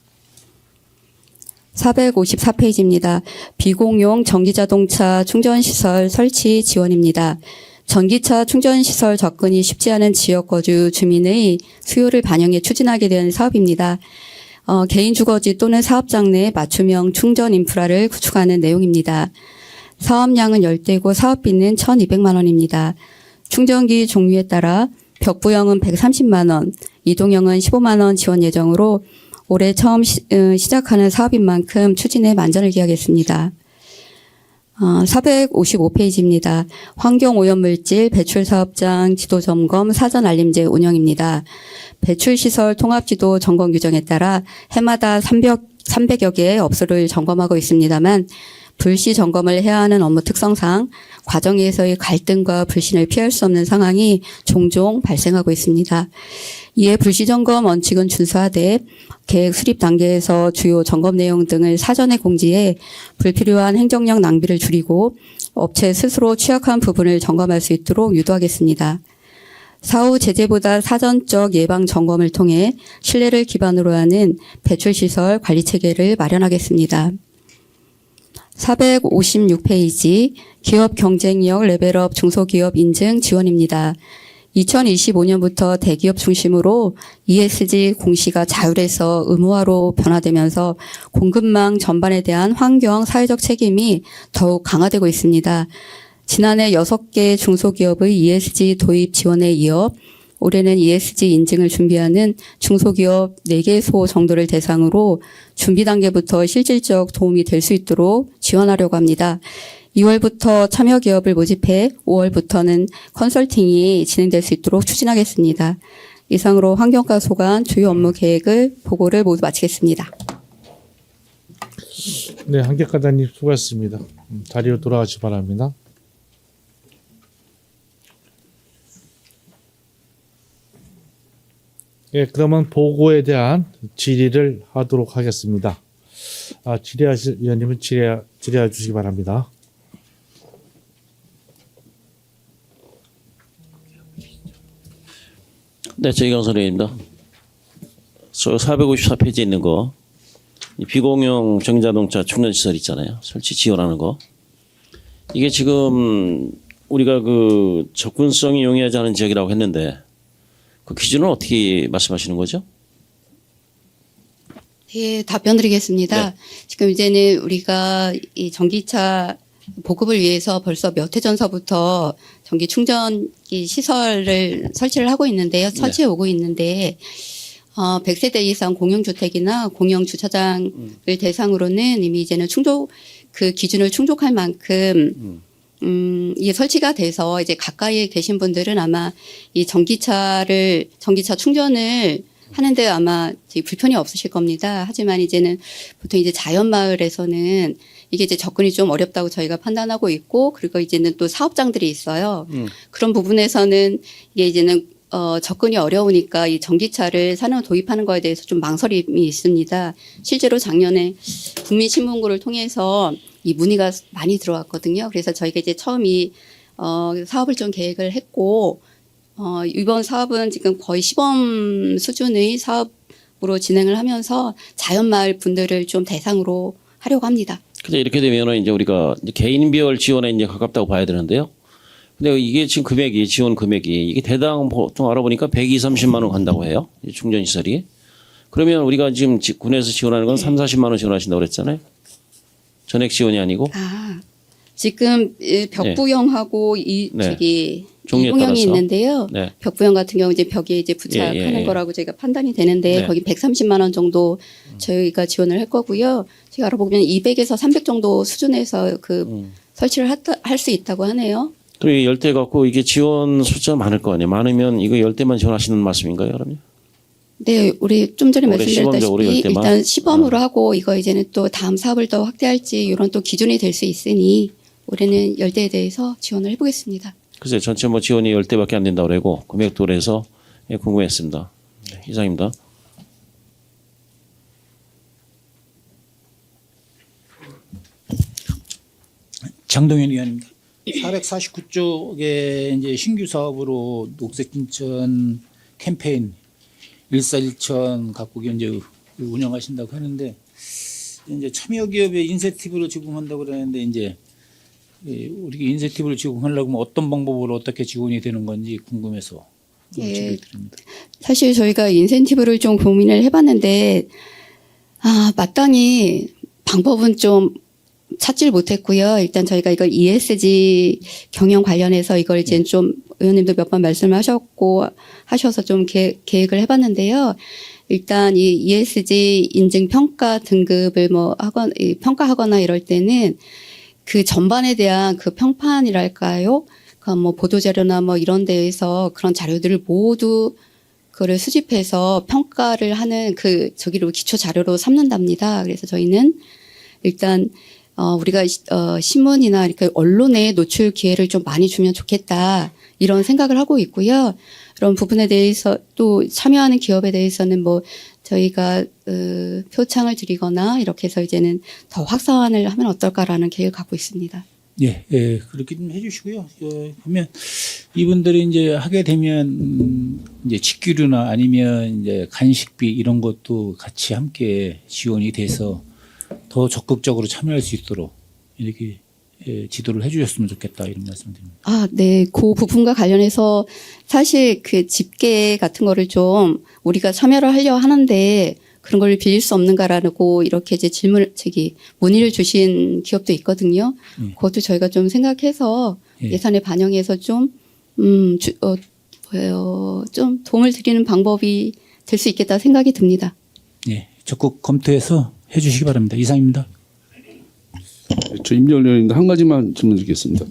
454페이지입니다. 비공용 전기자동차 충전시설 설치 지원입니다. 전기차 충전시설 접근이 쉽지 않은 지역 거주 주민의 수요를 반영해 추진하게 된 사업입니다. 개인 주거지 또는 사업장 내 맞춤형 충전 인프라를 구축하는 내용입니다. 사업량은 10대고 사업비는 1,200만 원입니다. 충전기 종류에 따라 벽부형은 130만 원, 이동형은 15만 원 지원 예정으로 올해 처음 시작하는 사업인 만큼 추진에 만전을 기하겠습니다. 455페이지입니다. 환경오염물질 배출사업장 지도점검 사전알림제 운영입니다. 배출시설 통합지도 점검 규정에 따라 해마다 300여 개의 업소를 점검하고 있습니다만 불시 점검을 해야 하는 업무 특성상 과정에서의 갈등과 불신을 피할 수 없는 상황이 종종 발생하고 있습니다. 이에 불시 점검 원칙은 준수하되 계획 수립 단계에서 주요 점검 내용 등을 사전에 공지해 불필요한 행정력 낭비를 줄이고 업체 스스로 취약한 부분을 점검할 수 있도록 유도하겠습니다. 사후 제재보다 사전적 예방 점검을 통해 신뢰를 기반으로 하는 배출시설 관리 체계를 마련하겠습니다. 456페이지 기업 경쟁력 레벨업 중소기업 인증 지원입니다. 2025년부터 대기업 중심으로 ESG 공시가 자율에서 의무화로 변화되면서 공급망 전반에 대한 환경 사회적 책임이 더욱 강화되고 있습니다. 지난해 6개 중소기업의 ESG 도입 지원에 이어 올해는 ESG 인증을 준비하는 중소기업 4개소 정도를 대상으로 준비 단계부터 실질적 도움이 될 수 있도록 지원하려고 합니다. 2월부터 참여 기업을 모집해 5월부터는 컨설팅이 진행될 수 있도록 추진하겠습니다. 이상으로 환경과 소관 주요 업무 계획을 보고를 모두 마치겠습니다. 네, 한객과장님 수고하셨습니다. 자리로 돌아가시 바랍니다. 예, 그러면 보고에 대한 질의를 하도록 하겠습니다. 질의하실 위원님은 질의해 주시기 바랍니다. 네, 최희경 선생님입니다. 저 454페이지에 있는 거, 이 비공용 전기자동차 충전시설 있잖아요. 설치 지원하는 거. 이게 지금 우리가 그 접근성이 용이하지 않은 지역이라고 했는데 그 기준은 어떻게 말씀하시는 거죠? 예, 답변 드리겠습니다. 네. 지금 이제는 우리가 이 전기차 보급을 위해서 벌써 몇 해 전서부터 전기 충전기 시설을 설치를 하고 있는데요. 설치해 오고 있는데 100세대 이상 공용주택이나 공용주차장을 대상으로는 이미 이제는 그 기준을 충족할 만큼 이게 설치가 돼서 이제 가까이에 계신 분들은 아마 이 전기차 충전을 하는데 아마 불편이 없으실 겁니다. 하지만 이제는 보통 이제 자연마을에서는 이게 이제 접근이 좀 어렵다고 저희가 판단하고 있고, 그리고 이제는 또 사업장들이 있어요. 그런 부분에서는 이게 이제는 접근이 어려우니까 이 전기차를 산업 도입하는 거에 대해서 좀 망설임이 있습니다. 실제로 작년에 국민신문고를 통해서 이 문의가 많이 들어왔거든요. 그래서 저희가 이제 처음 이 사업을 좀 계획을 했고 이번 사업은 지금 거의 시범 수준의 사업으로 진행을 하면서 자연마을 분들을 좀 대상으로 하려고 합니다. 근데 이렇게 되면은 이제 우리가 이제 개인별 지원에 이제 가깝다고 봐야 되는데요. 근데 이게 지금 금액이 지원 금액이 이게 대당 보통 알아보니까 120~130만 원 간다고 해요. 이 충전 시설이. 그러면 우리가 지금 군에서 지원하는 건 30~40만 원 지원하신다고 그랬잖아요. 전액 지원이 아니고. 지금 벽부형하고 종류에 이동형이 따라서. 있는데요. 네. 벽부형 같은 경우 이제 벽에 이제 부착하는 거라고 저희가 판단이 되는데 네. 거기 130만 원 정도 저희가 지원을 할 거고요. 제가 알아보면 200에서 300 정도 수준에서 설치를 할 수 있다고 하네요. 그리고 10대 갖고 이게 지원 숫자 많을 거 아니에요. 많으면 이거 10대만 지원하시는 말씀인가요, 그러면? 네, 우리 좀 전에 올해 시범적으로 말씀드렸다시피 10대만? 일단 시범으로 하고 이거 이제는 또 다음 사업을 더 확대할지 이런 또 기준이 될 수 있으니 올해는 10대에 대해서 지원을 해보겠습니다. 글쎄요, 전체 뭐 지원이 10대밖에 안 된다고 그러고 금액도 그래서 궁금했습니다. 네, 이상입니다. 장동현 의원입니다. 449쪽에 이제 신규 사업으로 녹색진천 캠페인 1410 갖고 이제 운영하신다고 하는데 이제 참여 기업에 인센티브를 제공한다고 그러는데 이제 우리가 인센티브를 제공하려고 하면 어떤 방법으로 어떻게 지원이 되는 건지 궁금해서 질문 드립니다. 사실 저희가 인센티브를 좀 고민을 해봤는데 마땅히 방법은 좀 찾질 못했고요. 일단 저희가 이걸 ESG 경영 관련해서 이걸 이제 좀 의원님도 몇 번 말씀하셨고 하셔서 좀 계획을 해봤는데요. 일단 이 ESG 인증 평가 등급을 평가하거나 이럴 때는 그 전반에 대한 그 평판이랄까요? 뭐 보도자료나 뭐 이런 데에서 그런 자료들을 모두 그거를 수집해서 평가를 하는 저기로 기초 자료로 삼는답니다. 그래서 저희는 일단 우리가 신문이나 이렇게 언론에 노출 기회를 좀 많이 주면 좋겠다 이런 생각을 하고 있고요. 그런 부분에 대해서 또 참여하는 기업에 대해서는 뭐 저희가 표창을 드리거나 이렇게 해서 이제는 더 확산을 하면 어떨까라는 계획을 갖고 있습니다. 예, 그렇게 좀 해주시고요. 보면 이분들이 이제 하게 되면 이제 직규류나 아니면 이제 간식비 이런 것도 같이 함께 지원이 돼서 더 적극적으로 참여할 수 있도록 이렇게 지도를 해주셨으면 좋겠다 이런 말씀드립니다. 네, 그 부분과 관련해서 사실 그 집계 같은 거를 좀 우리가 참여를 하려 하는데 그런 걸 빌릴 수 없는가라고 이렇게 이제 문의를 주신 기업도 있거든요. 그것도 저희가 좀 생각해서 예산에 반영해서 좀 도움을 드리는 방법이 될 수 있겠다 생각이 듭니다. 예, 적극 검토해서 해주시기 바랍니다. 이상입니다. 저 임정열 의원인데 한 가지만 질문 드리겠습니다.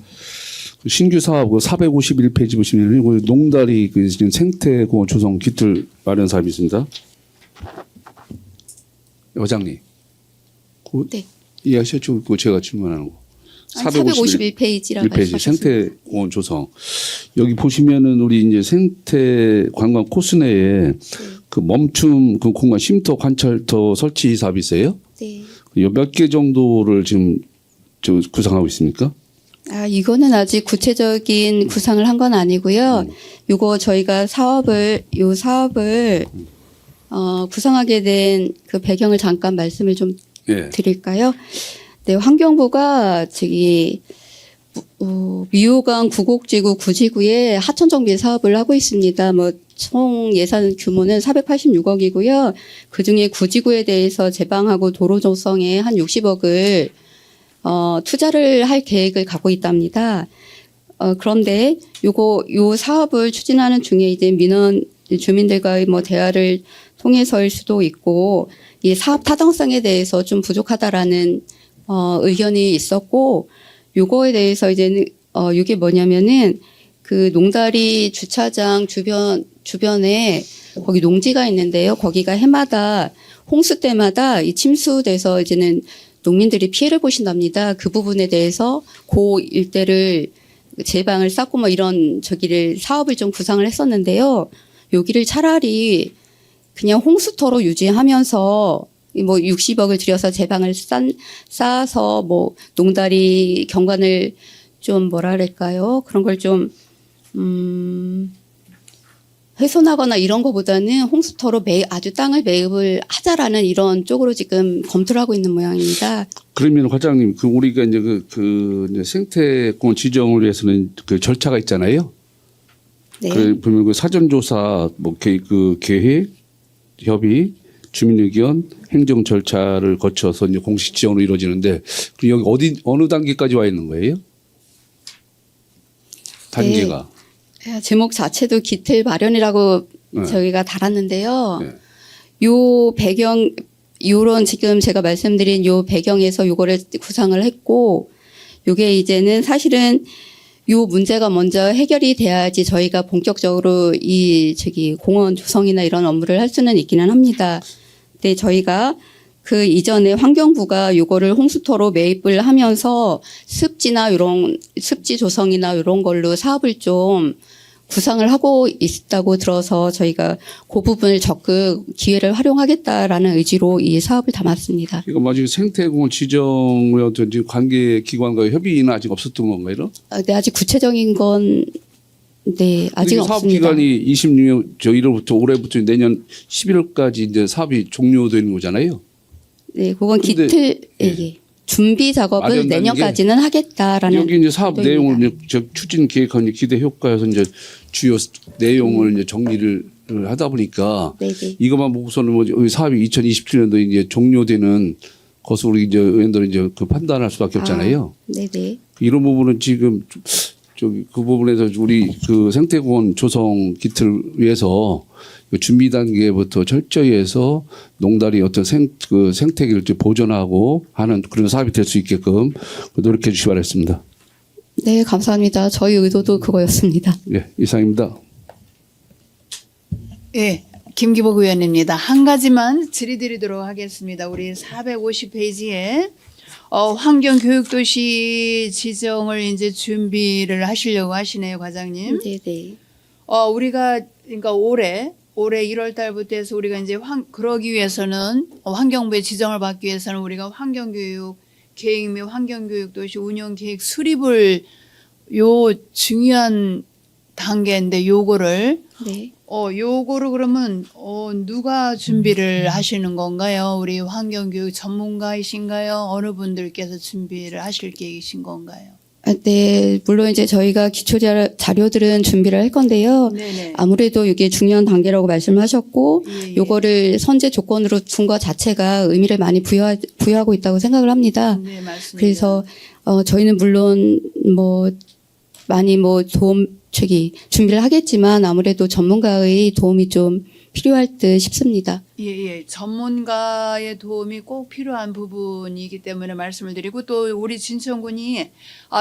신규 사업 451페이지 보시면 농다리 생태공원 조성 기틀 마련 사업이 있습니다. 여장님. 네. 이해하셨죠? 그거 제가 질문하는 거. 451페이지라고 1페이지 생태공원 조성. 여기 보시면은 우리 이제 생태 관광 코스 내에 그 멈춤 그 공간 쉼터 관찰터 설치 사업이 있어요. 네. 몇 개 정도를 지금 구상하고 있습니까? 이거는 아직 구체적인 구상을 한 건 아니고요. 요거 저희가 사업을 구상하게 된 그 배경을 잠깐 말씀을 좀 드릴까요? 네, 환경부가 미호강 구곡지구 구지구에 하천 정비 사업을 하고 있습니다. 총 예산 규모는 486억이고요. 그중에 구지구에 대해서 제방하고 도로 조성에 한 60억을 투자를 할 계획을 갖고 있답니다. 그런데 요 사업을 추진하는 중에 이제 민원 주민들과의 대화를 통해서일 수도 있고 이 사업 타당성에 대해서 좀 부족하다라는 의견이 있었고 요거에 대해서 이제는 이게 뭐냐면은 그 농다리 주차장 주변에 거기 농지가 있는데요. 거기가 해마다 홍수 때마다 이 침수돼서 이제는 농민들이 피해를 보신답니다. 그 부분에 대해서 그 일대를 제방을 쌓고 이런 사업을 좀 구상을 했었는데요. 여기를 차라리 그냥 홍수터로 유지하면서 뭐 60억을 들여서 제방을 쌓아서 뭐 농다리 경관을 좀 뭐라 그럴까요? 그런 걸 좀 훼손하거나 이런 거보다는 홍수터로 아주 땅을 매입을 하자라는 이런 쪽으로 지금 검토를 하고 있는 모양입니다. 그러면 과장님, 그 우리가 이제 이제 생태공원 지정을 위해서는 그 절차가 있잖아요. 네. 그 보면 그 사전조사, 뭐 그 계획, 협의, 주민 의견, 행정 절차를 거쳐서 이제 공식 지정으로 이루어지는데 그럼 여기 어느 단계까지 와 있는 거예요? 단계가. 제목 자체도 기틀 마련이라고 네. 저희가 달았는데요. 네. 요 배경, 요런 지금 제가 말씀드린 요 배경에서 요거를 구상을 했고, 요게 이제는 사실은 요 문제가 먼저 해결이 돼야지 저희가 본격적으로 공원 조성이나 이런 업무를 할 수는 있기는 합니다. 근데 저희가 그 이전에 환경부가 요거를 홍수터로 매입을 하면서 습지 조성이나 이런 걸로 사업을 좀 구상을 하고 있다고 들어서 저희가 그 부분을 적극 기회를 활용하겠다라는 의지로 이 사업을 담았습니다. 이거 마치 생태공원 지정의 어떤 관계 기관과 협의는 아직 없었던 건가요? 네, 아직 구체적인 건 네, 아직 사업 없습니다. 기간이 26년 1월부터 올해부터 내년 11월까지 이제 사업이 종료되는 거잖아요. 네, 그건 근데- 기틀 예. 준비 작업을 마련하는 내년까지는 하겠다라는 여기 이제 사업 의도입니다. 내용을 이제 추진 계획하는 기대 효과에서 이제 주요 내용을 이제 정리를 하다 보니까 네네. 이것만 보고서는 뭐 사업이 2027년도에 이제 종료되는 것으로 우리 이제 의원들은 이제 그 판단할 수밖에 없잖아요. 네네. 이런 부분은 지금 저기 그 부분에서 우리 그 생태공원 조성 기틀 위해서 그 준비 단계부터 철저히 해서 농다리 어떤 생태계를 좀 보존하고 하는 그런 사업이 될 수 있게끔 노력해 주시기 바랍니다. 네, 감사합니다. 저희 의도도 그거였습니다. 예, 이상입니다. 예, 김기복 의원입니다. 한 가지만 질의드리도록 하겠습니다. 우리 450페이지에 환경교육도시 지정을 이제 준비를 하시려고 하시네요, 과장님. 네네. 우리가 그러니까 올해 1월 달부터 해서 우리가 이제 그러기 위해서는 환경부의 지정을 받기 위해서는 우리가 환경교육 계획 및 환경교육 도시 운영 계획 수립을 요 중요한 단계인데 요거를 네. 요거를 그러면 누가 준비를 하시는 건가요? 우리 환경교육 전문가이신가요? 어느 분들께서 준비를 하실 계획이신 건가요? 네, 물론 이제 저희가 기초 자료들은 준비를 할 건데요. 네네. 아무래도 이게 중요한 단계라고 말씀하셨고, 예. 요거를 선제 조건으로 둔 것 자체가 의미를 많이 부여하고 있다고 생각을 합니다. 네, 맞습니다. 그래서 저희는 물론 뭐 많이 뭐 준비를 하겠지만 아무래도 전문가의 도움이 좀 필요할 듯 싶습니다. 예. 전문가의 도움이 꼭 필요한 부분이기 때문에 말씀을 드리고 또 우리 진천군이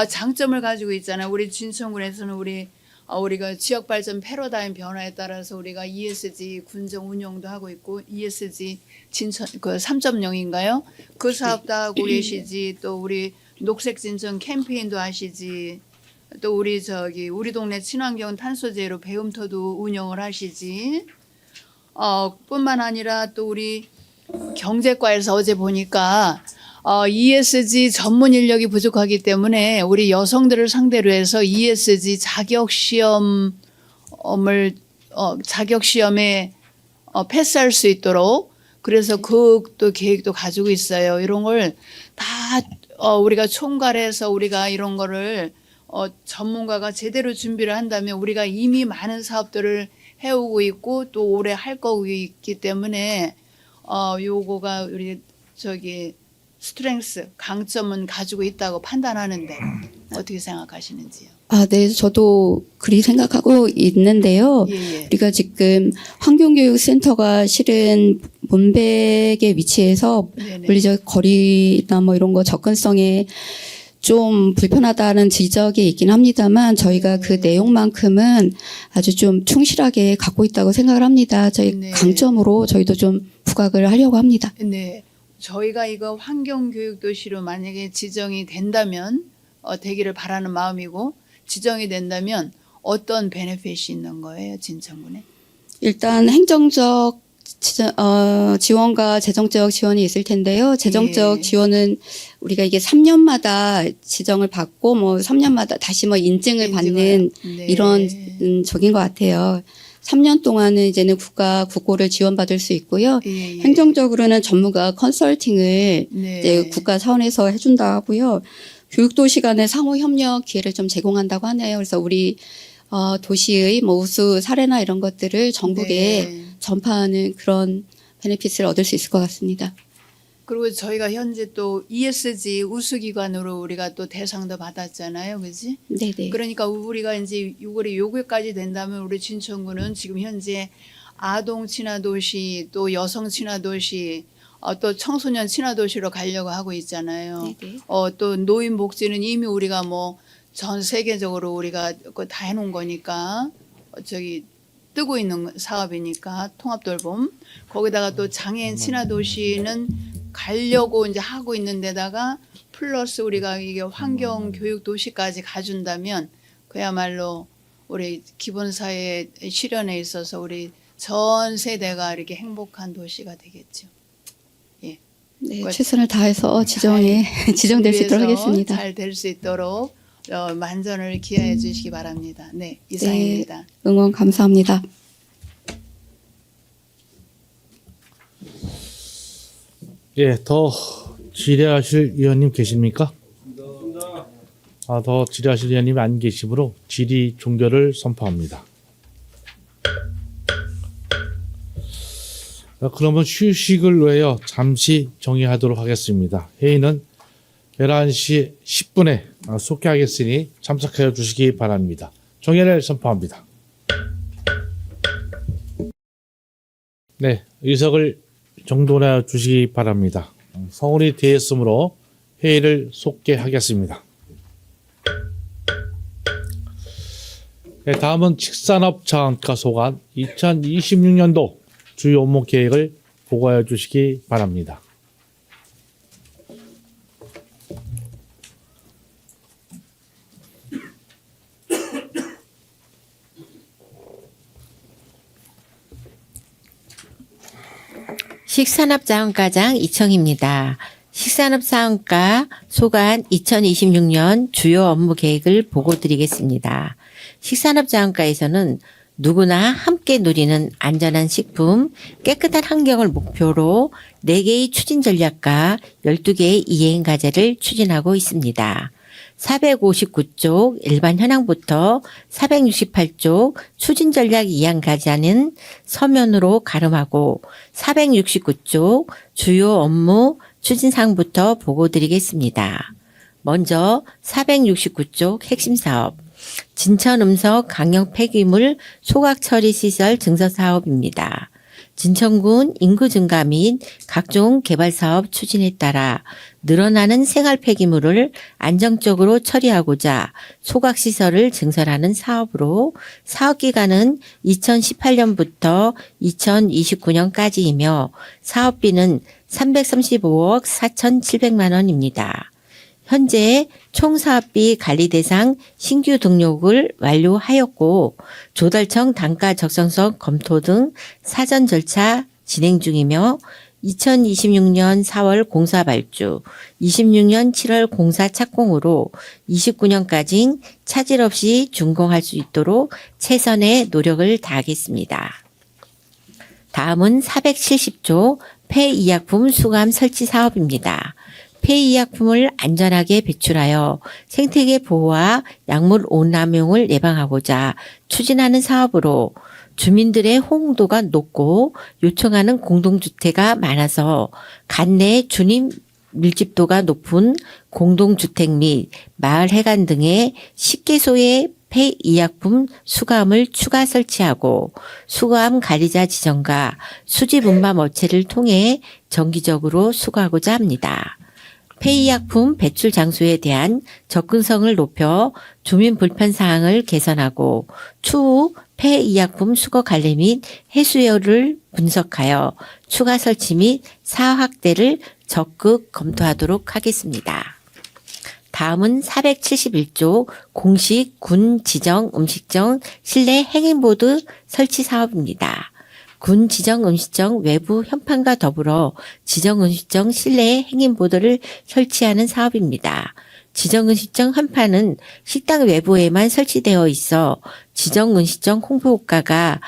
장점을 가지고 있잖아요. 우리 진천군에서는 우리가 지역 발전 패러다임 변화에 따라서 우리가 ESG 군정 운영도 하고 있고 ESG 진천 그 3.0인가요? 그 사업도 하고 계시지. 또 우리 녹색 진천 캠페인도 하시지. 또 우리 동네 친환경 탄소제로 배움터도 운영을 하시지. 뿐만 아니라 또 우리 경제과에서 어제 보니까 ESG 전문 인력이 부족하기 때문에 우리 여성들을 상대로 해서 ESG 자격 시험에 패스할 수 있도록 그래서 그 또 계획도 가지고 있어요. 이런 걸 다 우리가 총괄해서 우리가 이런 거를 전문가가 제대로 준비를 한다면 우리가 이미 많은 사업들을 해오고 있고 또 올해 할 거고 있기 때문에 요거가 우리 스트렝스 강점은 가지고 있다고 판단하는데 어떻게 생각하시는지요? 네, 저도 그리 생각하고 있는데요. 예. 우리가 지금 환경교육센터가 실은 문백에 위치해서 네네. 물리적 거리나 뭐 이런 거 접근성에 좀 불편하다는 지적이 있긴 합니다만 저희가 그 내용만큼은 아주 좀 충실하게 갖고 있다고 생각을 합니다. 저희 네. 강점으로 저희도 좀 부각을 하려고 합니다. 네. 저희가 이거 환경교육도시로 만약에 지정이 된다면 되기를 바라는 마음이고 지정이 된다면 어떤 베네핏이 있는 거예요, 진천군에? 일단 행정적 지원과 재정적 지원이 있을 텐데요. 재정적 예. 지원은 우리가 이게 3년마다 지정을 받고 뭐 3년마다 다시 뭐 인증을 받는 네. 이런 적인 것 같아요. 3년 동안은 이제는 국고를 지원받을 수 있고요. 예, 예. 행정적으로는 전문가 컨설팅을 네. 이제 국가 차원에서 해준다 하고요. 교육도시 간의 상호 협력 기회를 좀 제공한다고 하네요. 그래서 우리 도시의 뭐 우수 사례나 이런 것들을 전국에 네. 전파하는 그런 베네핏을 얻을 수 있을 것 같습니다. 그리고 저희가 현재 또 ESG 우수기관으로 우리가 또 대상도 받았잖아요. 그지? 네네. 그러니까 우리가 이제 6월에 요구까지 된다면 우리 진천구는 지금 현재 아동 친화도시 또 여성 친화도시 또 청소년 친화도시로 가려고 하고 있잖아요. 네네. 또 노인 복지는 이미 우리가 뭐 전 세계적으로 우리가 그거 다 해놓은 거니까 저기 뜨고 있는 사업이니까 통합돌봄 거기다가 또 장애인 친화도시는 가려고 이제 하고 있는 데다가 플러스 우리가 이게 환경 교육 도시까지 가준다면 그야말로 우리 기본사회 실현에 있어서 우리 전 세대가 이렇게 행복한 도시가 되겠죠. 예. 네, 최선을 다해서 지정될 수 있도록 하겠습니다. 잘 될 수 있도록 만전을 기하해 주시기 바랍니다. 네, 이상입니다. 응원 감사합니다. 예, 더 질의하실 위원님 계십니까? 더 질의하실 위원님이 안 계시므로 질의 종결을 선포합니다. 그러면 휴식을 위하여 잠시 정의하도록 하겠습니다. 회의는 11시 10분에 속개하겠으니 참석하여 주시기 바랍니다. 정의를 선포합니다. 네, 의석을 정돈하여 주시기 바랍니다. 성원이 되었으므로 회의를 속개하겠습니다. 네, 다음은 식산업자원과 소관 2026년도 주요 업무 계획을 보고하여 주시기 바랍니다. 식산업자원과장 이청입니다. 식산업자원과 소관 2026년 주요 업무 계획을 보고드리겠습니다. 식산업자원과에서는 누구나 함께 누리는 안전한 식품, 깨끗한 환경을 목표로 4개의 추진 전략과 12개의 이행 과제를 추진하고 있습니다. 459쪽 일반 현황부터 468쪽 추진 전략 이행 과제는 서면으로 가름하고 469쪽 주요 업무 추진사항부터 보고드리겠습니다. 먼저 469쪽 핵심 사업 진천음석 강력 폐기물 소각 처리 시설 증서 사업입니다. 진천군 인구 증가 및 각종 개발 사업 추진에 따라 늘어나는 생활 폐기물을 안정적으로 처리하고자 소각 시설을 증설하는 사업으로 사업 기간은 2018년부터 2029년까지이며 사업비는 335억 4,700만 원입니다. 현재 총 사업비 관리 대상 신규 등록을 완료하였고 조달청 단가 적성성 검토 등 사전 절차 진행 중이며 2026년 4월 공사 발주, 26년 7월 공사 착공으로 29년까지 차질 없이 준공할 수 있도록 최선의 노력을 다하겠습니다. 다음은 470조 폐의약품 수감 설치 사업입니다. 폐의약품을 안전하게 배출하여 생태계 보호와 약물 오남용을 예방하고자 추진하는 사업으로 주민들의 호응도가 높고 요청하는 공동주택가 많아서 간내 주민 밀집도가 높은 공동주택 및 마을 해관 등의 10개소의 폐의약품 수거함을 추가 설치하고 수거함 관리자 지정과 수집 운반 업체를 통해 정기적으로 수거하고자 합니다. 폐의약품 배출 장소에 대한 접근성을 높여 주민 불편 사항을 개선하고 추후 폐의약품 수거 관리 및 해수요를 분석하여 추가 설치 및 사업 확대를 적극 검토하도록 하겠습니다. 다음은 471조 공식 군 지정 음식점 실내 행인보드 설치 사업입니다. 군 지정음식점 외부 현판과 더불어 지정음식점 실내에 행인보도를 설치하는 사업입니다. 지정음식점 현판은 식당 외부에만 설치되어 있어 지정음식점 홍보 효과가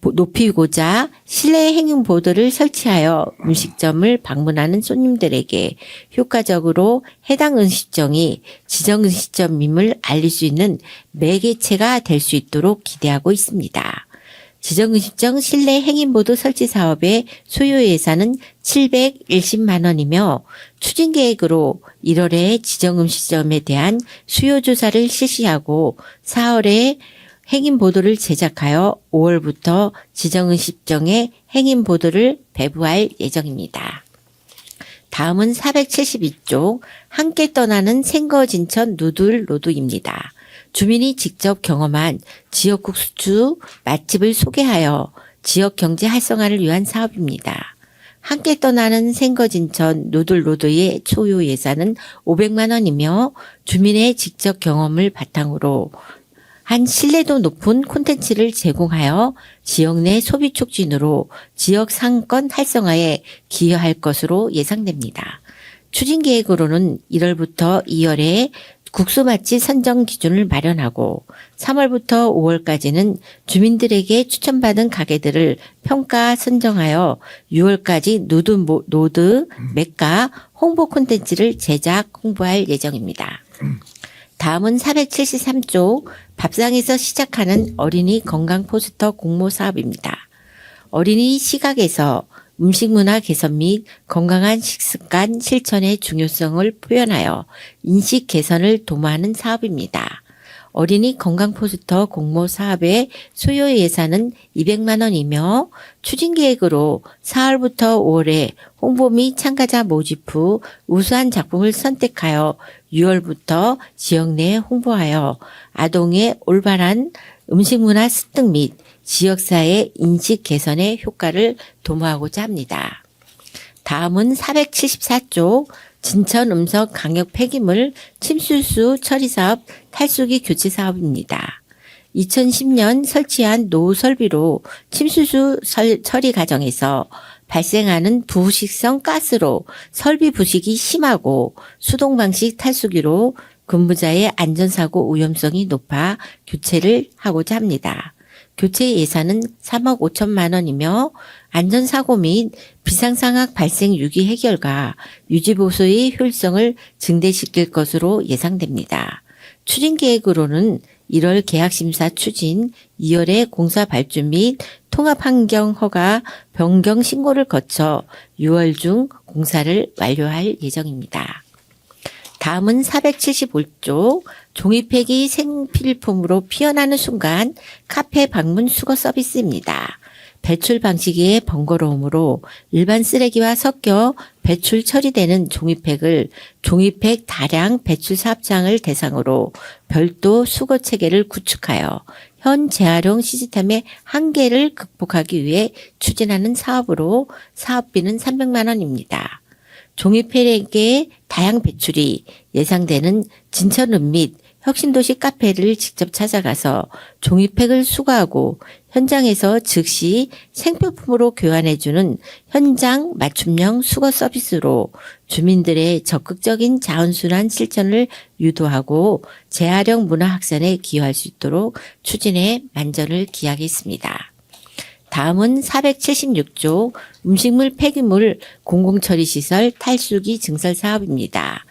높이고자 실내 행인보도를 설치하여 음식점을 방문하는 손님들에게 효과적으로 해당 음식점이 지정음식점임을 알릴 수 있는 매개체가 될 수 있도록 기대하고 있습니다. 지정음식점 실내 행인보도 설치 사업의 소요 예산은 710만 원이며 추진 계획으로 1월에 지정음식점에 대한 수요 조사를 실시하고 4월에 행인보도를 제작하여 5월부터 지정음식점에 행인보도를 배부할 예정입니다. 다음은 472쪽 함께 떠나는 생거진천 누들로드입니다. 주민이 직접 경험한 지역국 수주 맛집을 소개하여 지역 경제 활성화를 위한 사업입니다. 함께 떠나는 생거진천 누들로드의 소요 예산은 500만 원이며 주민의 직접 경험을 바탕으로 한 신뢰도 높은 콘텐츠를 제공하여 지역 내 소비 촉진으로 지역 상권 활성화에 기여할 것으로 예상됩니다. 추진 계획으로는 1월부터 2월에 국수 맛집 선정 기준을 마련하고 3월부터 5월까지는 주민들에게 추천받은 가게들을 평가 선정하여 6월까지 노드 맥가 홍보 콘텐츠를 제작 홍보할 예정입니다. 다음은 473쪽 밥상에서 시작하는 어린이 건강 포스터 공모 사업입니다. 어린이 시각에서 음식문화 개선 및 건강한 식습관 실천의 중요성을 표현하여 인식 개선을 도모하는 사업입니다. 어린이 건강 포스터 공모 사업의 소요 예산은 200만 원이며 추진 계획으로 4월부터 5월에 홍보 및 참가자 모집 후 우수한 작품을 선택하여 6월부터 지역 내에 홍보하여 아동의 올바른 음식문화 습득 및 지역사회 인식 개선의 효과를 도모하고자 합니다. 다음은 474쪽 진천 음성 강력 폐기물 침수수 처리 사업 탈수기 교체 사업입니다. 2010년 설치한 노후 설비로 침수수 처리 과정에서 발생하는 부식성 가스로 설비 부식이 심하고 수동 방식 탈수기로 근무자의 안전사고 위험성이 높아 교체를 하고자 합니다. 교체 예산은 3억 5천만 원이며 안전사고 및 비상상황 발생 유기 해결과 유지보수의 효율성을 증대시킬 것으로 예상됩니다. 추진 계획으로는 1월 계약심사 추진, 2월에 공사 발주 및 통합환경허가 변경 신고를 거쳐 6월 중 공사를 완료할 예정입니다. 다음은 475쪽 종이팩이 생필품으로 피어나는 순간 카페 방문 수거 서비스입니다. 배출 방식의 번거로움으로 일반 쓰레기와 섞여 배출 처리되는 종이팩을 종이팩 다량 배출 사업장을 대상으로 별도 수거 체계를 구축하여 현 재활용 시스템의 한계를 극복하기 위해 추진하는 사업으로 사업비는 300만 원입니다. 종이팩의 다양 배출이 예상되는 진천읍 및 혁신도시 카페를 직접 찾아가서 종이팩을 수거하고 현장에서 즉시 생필품으로 교환해주는 현장 맞춤형 수거 서비스로 주민들의 적극적인 자원순환 실천을 유도하고 재활용 문화 확산에 기여할 수 있도록 추진에 만전을 기하겠습니다. 다음은 476조 음식물 폐기물 공공처리시설 탈수기 증설 사업입니다.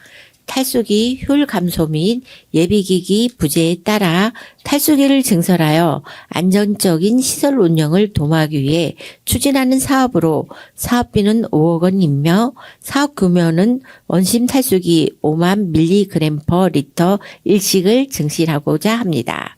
탈수기 효율 감소 및 예비기기 부재에 따라 탈수기를 증설하여 안정적인 시설 운영을 도모하기 위해 추진하는 사업으로 사업비는 5억 원이며 사업 규모는 원심 탈수기 5만 밀리그램 퍼 리터 일식을 증실하고자 합니다.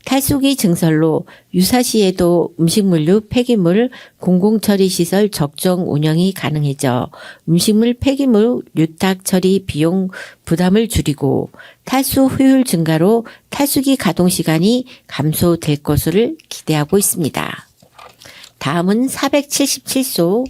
탈수기 증설로 유사시에도 음식물류 폐기물 공공처리시설 적정 운영이 가능해져 음식물 폐기물 유탁 처리 비용 부담을 줄이고 탈수 효율 증가로 탈수기 가동 시간이 감소될 것을 기대하고 있습니다. 다음은 477소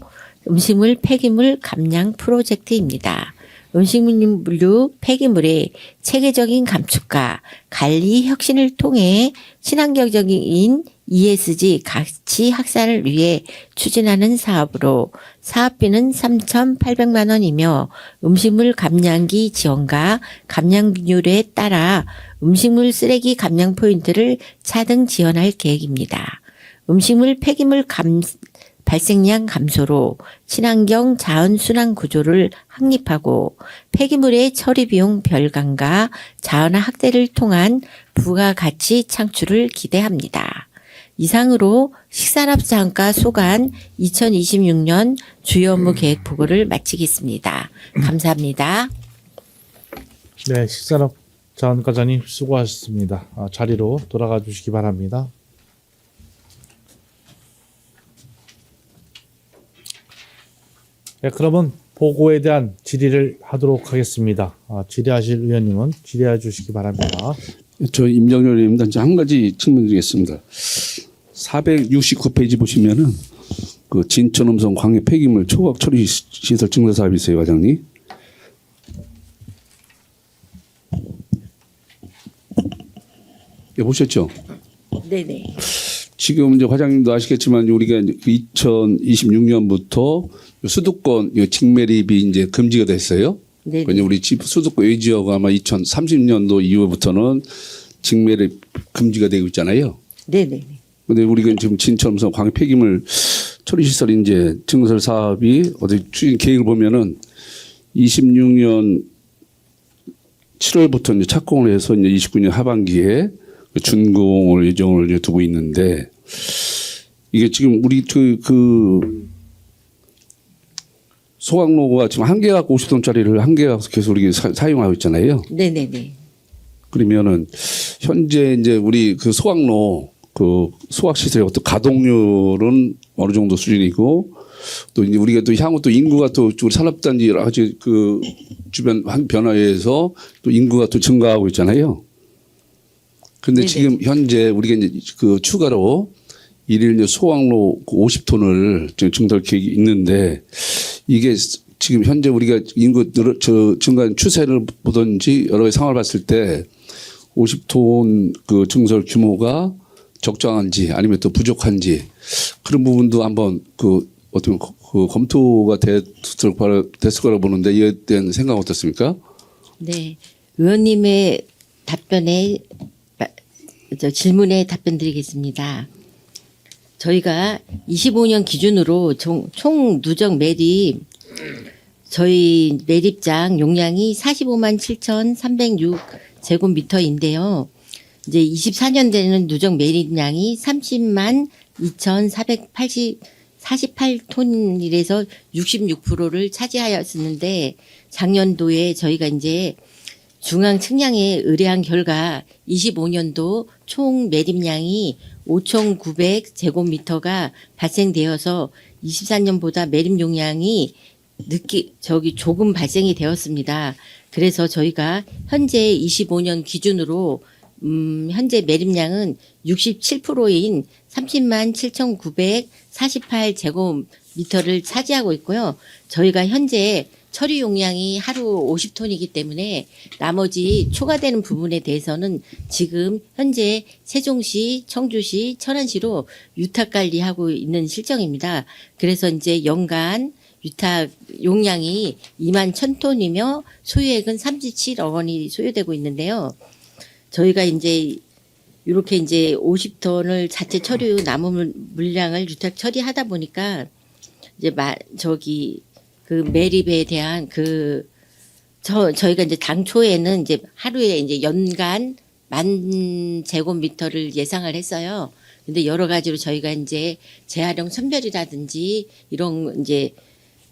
음식물 폐기물 감량 프로젝트입니다. 음식물류 폐기물의 체계적인 감축과 관리 혁신을 통해 친환경적인 ESG 가치 확산을 위해 추진하는 사업으로 사업비는 3,800만 원이며 음식물 감량기 지원과 감량률에 따라 음식물 쓰레기 감량 포인트를 차등 지원할 계획입니다. 음식물 폐기물 발생량 감소로 친환경 자원 순환 구조를 확립하고 폐기물의 처리 비용 별감과 자원화 확대를 통한 부가가치 창출을 기대합니다. 이상으로 식산업자원과 소관 2026년 주요 업무 계획 보고를 마치겠습니다. 감사합니다. 네, 식산업 자원과장님 수고하셨습니다. 자리로 돌아가 주시기 바랍니다. 네, 그러면 보고에 대한 질의를 하도록 하겠습니다. 질의하실 의원님은 질의해 주시기 바랍니다. 저 임정열 의원입니다. 이제 한 가지 질문드리겠습니다. 469페이지 보시면은 그 진천음성 광해 폐기물 초각 처리 시설 증설 사업이 있어요, 과장님. 예, 보셨죠? 네네. 지금 이제 과장님도 아시겠지만 우리가 이제 2026년부터 수도권 직매립이 이제 금지가 됐어요. 네네. 왜냐 우리 수도권 외지역 아마 2030년도 이후부터는 직매립 금지가 되고 있잖아요. 네네. 근데 우리가 지금 진천음성 광해 폐기물 처리 시설 이제 증설 사업이 어디 추진 계획을 보면은 26년 7월부터 이제 착공을 해서 이제 29년 하반기에 준공을 예정을 두고 있는데 이게 지금 우리 그 소각로가 지금 한 개가 50톤짜리를 한 개가 계속 우리 사용하고 있잖아요. 네네네. 그러면은 현재 이제 우리 그 소각로 그 소각 시설의 어떤 가동률은 어느 정도 수준이고 또 이제 우리가 또 향후 또 인구가 또 우리 산업단지 여러 가지 그 주변 변화에 의해서 또 인구가 또 증가하고 있잖아요. 근데 네네. 지금 현재 우리가 이제 그 추가로 일일 이제 소각로 50톤을 지금 증설 계획이 있는데 이게 지금 현재 우리가 인구 증가 추세를 보든지 여러 가지 상황을 봤을 때 50톤 그 증설 규모가 적정한지 아니면 또 부족한지 그런 부분도 한번 그 어떻게 그 검토가 됐을 거라고 보는데 이에 대한 생각 어떻습니까? 네. 의원님의 답변에 질문에 답변 드리겠습니다. 저희가 25년 기준으로 총 누적 매립 저희 매립장 용량이 45만 7,306 제곱미터인데요. 이제 24년 되는 누적 매립량이 30만 2,448톤이라서 66%를 차지하였었는데 작년도에 저희가 이제 중앙 측량에 의뢰한 결과 25년도 총 매립량이 5,900제곱미터가 발생되어서 24년보다 매립 용량이 조금 발생이 되었습니다. 그래서 저희가 현재 25년 기준으로 현재 매립량은 67%인 30만 7,948제곱미터를 차지하고 있고요. 저희가 현재 처리 용량이 하루 50톤이기 때문에 나머지 초과되는 부분에 대해서는 지금 현재 세종시, 청주시, 천안시로 유탁 관리하고 있는 실정입니다. 그래서 이제 연간 유탁 용량이 2만 1,000톤이며 소유액은 37억 원이 소요되고 있는데요. 저희가 이제 이렇게 이제 50톤을 자체 처리 후 남은 물량을 유탁 처리하다 보니까 이제 그 매립에 대한 저희가 이제 당초에는 이제 하루에 이제 연간 10,000제곱미터를 예상을 했어요. 근데 여러 가지로 저희가 이제 재활용 선별이라든지 이런 이제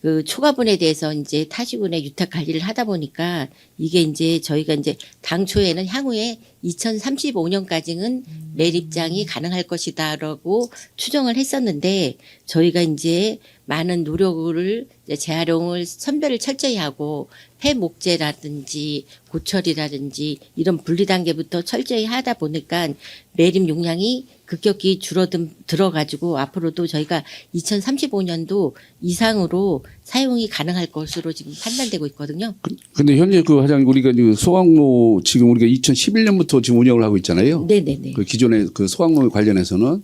그 초과분에 대해서 이제 타시군의 유탁 관리를 하다 보니까 이게 이제 저희가 이제 당초에는 향후에 2035년까지는 매립장이 가능할 것이다라고 추정을 했었는데 저희가 이제 많은 노력을 재활용을 선별을 철저히 하고 폐목재라든지 고철이라든지 이런 분리 단계부터 철저히 하다 보니까 매립 용량이 급격히 들어가지고 앞으로도 저희가 2035년도 이상으로 사용이 가능할 것으로 지금 판단되고 있거든요. 근데 현재 그 화장님 우리가 그 소각로 지금 우리가 2011년부터 지금 운영을 하고 있잖아요. 네네네. 그 기존의 그 소각로 관련해서는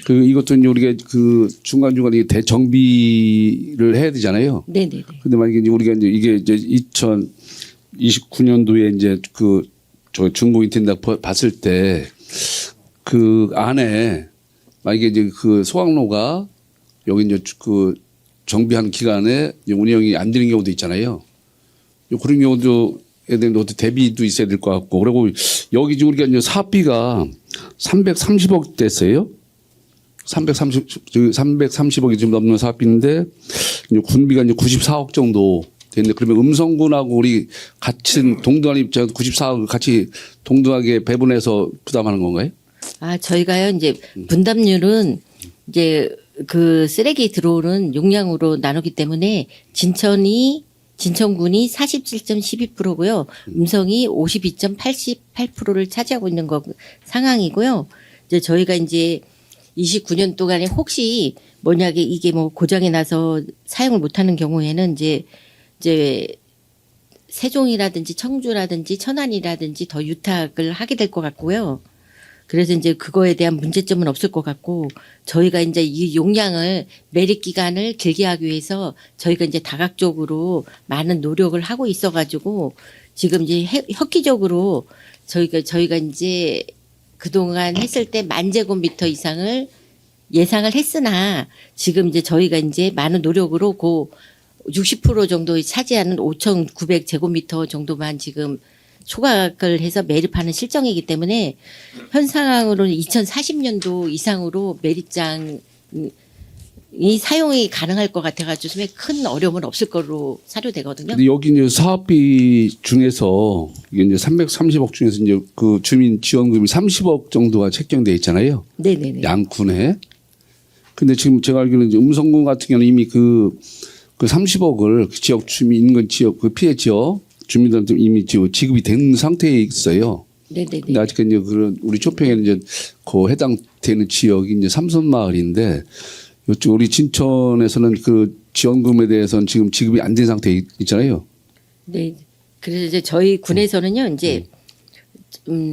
그 이것도 이제 우리가 그 중간중간에 대정비를 해야 되잖아요. 네네네. 근데 만약에 이제 우리가 이제 이게 이제 2029년도에 이제 그 저 중부 인터넷 봤을 때 그 안에 만약에 이제 그 소각로가 여기 이제 그 정비한 기간에 이제 운영이 안 되는 경우도 있잖아요. 그런 경우도에 대한 어떤 대비도 있어야 될 것 같고, 그리고 여기 지금 우리가 이제 사업비가 330억 됐어요. 330억이 좀 넘는 사업비인데 이제 군비가 이제 94억 정도 됐는데, 그러면 음성군하고 우리 같은 동등한 입장에서 94억을 같이 동등하게 배분해서 부담하는 건가요? 아, 저희가요, 이제 분담률은 이제 그 쓰레기 들어오는 용량으로 나누기 때문에 진천군이 47.12%고요. 음성이 52.88%를 차지하고 있는 상황이고요. 이제 저희가 이제 29년 동안에 혹시 만약에 이게 뭐 고장이 나서 사용을 못하는 경우에는 이제 세종이라든지 청주라든지 천안이라든지 더 유탁을 하게 될 것 같고요. 그래서 이제 그거에 대한 문제점은 없을 것 같고, 저희가 이제 이 용량을 매립 기간을 길게 하기 위해서 저희가 이제 다각적으로 많은 노력을 하고 있어가지고 지금 이제 획기적으로 저희가 이제 그동안 했을 때 10,000제곱미터 이상을 예상을 했으나 지금 이제 저희가 이제 많은 노력으로 60% 정도 차지하는 5,900제곱미터 정도만 지금 초과를 해서 매립하는 실정이기 때문에 현 상황으로는 2040년도 이상으로 매립장이 사용이 가능할 것 같아가지고 큰 어려움은 없을 거로 사료되거든요. 근데 여기 이제 사업비 중에서 이게 이제 330억 중에서 이제 그 주민 지원금이 30억 정도가 책정돼 있잖아요. 네네네. 양군에. 근데 지금 제가 알기로는 이제 음성군 같은 경우는 이미 그 30억을 그 지역 주민 인근 지역 그 피해 지역 주민들한테 이미 지급이 된 상태에 있어요. 네네네. 근데 아직 이제 그런 우리 초평에는 이제 그 해당되는 지역이 이제 삼선마을인데, 이쪽 우리 진천에서는 그 지원금에 대해서는 지금 지급이 안 된 상태에 있잖아요. 네. 그래서 이제 저희 군에서는요, 이제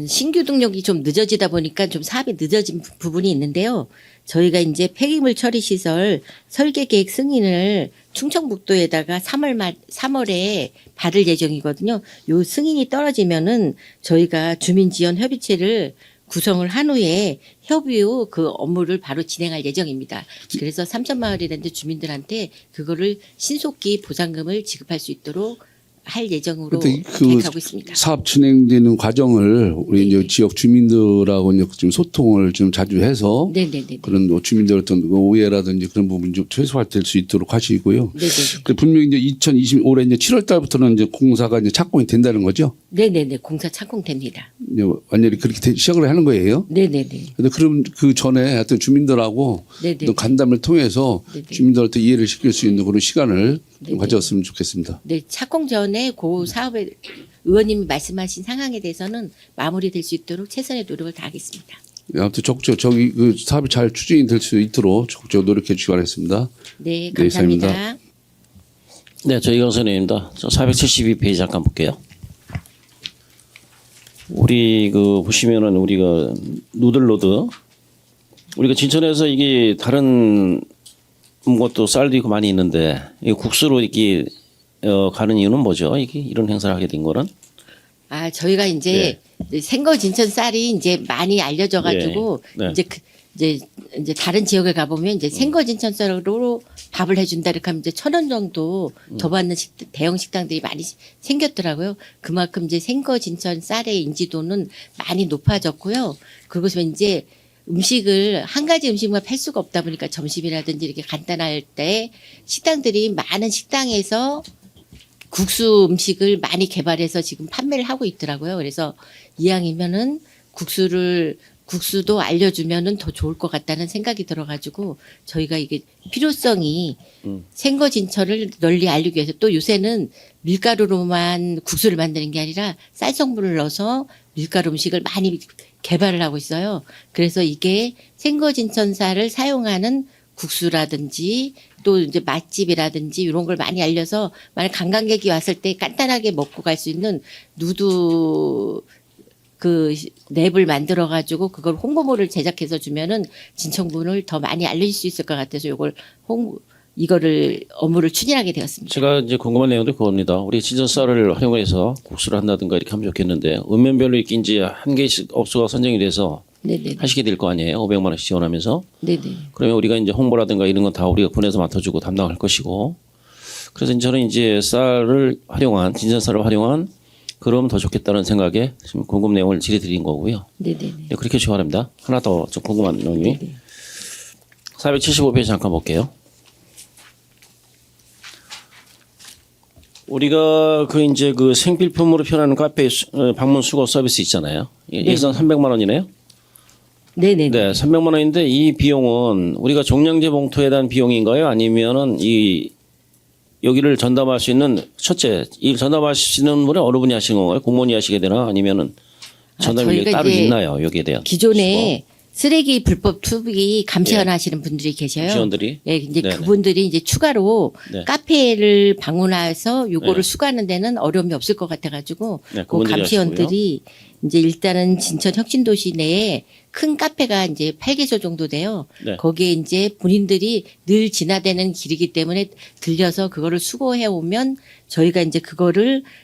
신규 등록이 좀 늦어지다 보니까 좀 사업이 늦어진 부분이 있는데요. 저희가 이제 폐기물 처리 시설 설계 계획 승인을 충청북도에다가 3월에 받을 예정이거든요. 요 승인이 떨어지면은 저희가 주민 지원 협의체를 구성을 한 후에 협의 후 그 업무를 바로 진행할 예정입니다. 그래서 삼천마을이라는 주민들한테 그거를 신속히 보상금을 지급할 수 있도록 할 예정으로 계획하고 있습니다. 사업 진행되는 과정을 우리 이제 지역 주민들하고 이제 좀 소통을 좀 자주 해서 네네네. 그런 뭐 주민들 어떤 오해라든지 그런 부분 좀 최소화될 수 있도록 하시고요. 네네. 분명히 이제 2020 올해 이제 7월 달부터는 이제 공사가 이제 착공이 된다는 거죠. 네네네. 공사 착공됩니다. 이제 완전히 그렇게 시작을 하는 거예요. 네네네. 그런데 그럼 그 전에 하여튼 주민들하고 네네. 어떤 간담을 통해서 네네. 주민들한테 이해를 시킬 수 있는 그런 시간을 좀 네네. 가졌으면 좋겠습니다. 네, 착공 전에 그 사업에 의원님이 말씀하신 상황에 대해서는 마무리될 수 있도록 최선의 노력을 다하겠습니다. 아무튼 적극적으로 저기 그 사업이 잘 추진이 될 수 있도록 적극적으로 노력해 주시기 바라겠습니다. 네, 네, 이상입니다. 감사합니다. 네, 저 이광선입니다. 저 472페이지 잠깐 볼게요. 우리 그 보시면은 우리가 누들로드 우리가 진천에서 이게 다른 것도 쌀도 있고 많이 있는데 이 국수로 이렇게 가는 이유는 뭐죠? 이게 이런 행사를 하게 된 거는? 아, 저희가 이제 생거 진천 쌀이 이제 많이 알려져 가지고 네. 네. 이제 다른 지역을 가 보면 이제 생거 진천 쌀로 밥을 해준다 이렇게 하면 이제 1,000원 정도 더 받는 대형 식당들이 많이 생겼더라고요. 그만큼 이제 생거 진천 쌀의 인지도는 많이 높아졌고요. 그것은 이제 음식을 한 가지 음식만 팔 수가 없다 보니까 점심이라든지 이렇게 간단할 때 식당들이 많은 식당에서 국수 음식을 많이 개발해서 지금 판매를 하고 있더라고요. 그래서 이왕이면은 국수도 알려주면은 더 좋을 것 같다는 생각이 들어가지고 저희가 이게 필요성이 생거 진천을 널리 알리기 위해서, 또 요새는 밀가루로만 국수를 만드는 게 아니라 쌀 성분을 넣어서 밀가루 음식을 많이 개발을 하고 있어요. 그래서 이게 생거진천사를 사용하는 국수라든지 또 이제 맛집이라든지 이런 걸 많이 알려서 만약 관광객이 왔을 때 간단하게 먹고 갈 수 있는 누드 그 랩을 만들어 가지고 그걸 홍보물을 제작해서 주면은 진천군을 더 많이 알릴 수 있을 것 같아서 이거를 업무를 추진하게 되었습니다. 제가 이제 궁금한 내용도 그겁니다. 우리 진천쌀을 활용해서 국수를 한다든가 이렇게 하면 좋겠는데 읍면별로 이렇게 이제 한 개씩 업소가 선정이 돼서 네네. 하시게 될 거 아니에요. 500만 원씩 지원하면서. 네네. 그러면 우리가 이제 홍보라든가 이런 건 다 우리가 군에서 맡아주고 담당할 것이고. 그래서 저는 이제 쌀을 활용한 진천쌀을 활용한 그럼 더 좋겠다는 생각에 지금 궁금 내용을 질의드린 거고요. 네네. 네, 그렇게 좋아합니다. 하나 더 좀 궁금한 내용이 475페이지 잠깐 볼게요. 우리가 그 이제 그 생필품으로 표현하는 카페 방문 수거 서비스 있잖아요. 예산 300만 원이네요. 네네. 네, 300만 원인데 이 비용은 우리가 종량제 봉투에 대한 비용인가요? 아니면은 이 여기를 전담할 수 있는 첫째, 이 전담하시는 분이 어느 분이 하시는 건가요? 공무원이 하시게 되나? 아니면은 전담이 저희가 따로 이제 있나요? 여기에 대한 기존에 쓰레기 불법 투기 감시원 하시는 분들이 계셔요. 지원들이. 예, 이제 네네. 그분들이 이제 추가로 네. 카페를 방문해서 요거를 네. 수거하는 데는 어려움이 없을 것 같아가지고 네, 그 그분들이 감시원들이 이제 일단은 진천 혁신도시 내에 큰 카페가 이제 8개소 정도 돼요. 네. 거기에 이제 본인들이 늘 지나다니는 길이기 때문에 들려서 그거를 수거해 오면 저희가 이제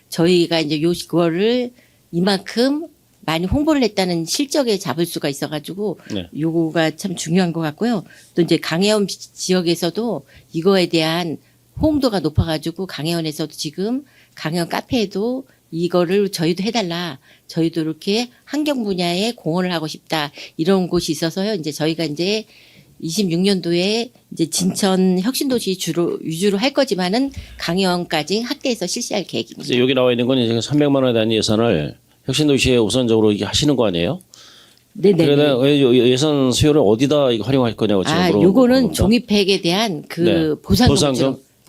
저희가 이제 그거를 이만큼 많이 홍보를 했다는 실적에 잡을 수가 있어가지고 네. 요거가 참 중요한 것 같고요. 또 이제 강해원 지역에서도 이거에 대한 호응도가 높아가지고 강해원에서도 지금 강해원 카페에도 이거를 저희도 해달라. 저희도 이렇게 환경 분야에 공헌을 하고 싶다. 이런 곳이 있어서요. 이제 저희가 이제 26년도에 이제 진천 혁신도시 위주로 할 거지만은 강해원까지 확대해서 실시할 계획입니다. 그래서 여기 나와 있는 건 이제 300만 원에 대한 예산을 혁신도시에 우선적으로 이게 하시는 거 아니에요? 네네. 그러면 예산 수요를 어디다 이거 활용할 거냐고 지금 물어보는 요거는 겁니다. 종이팩에 대한 그 네. 보상금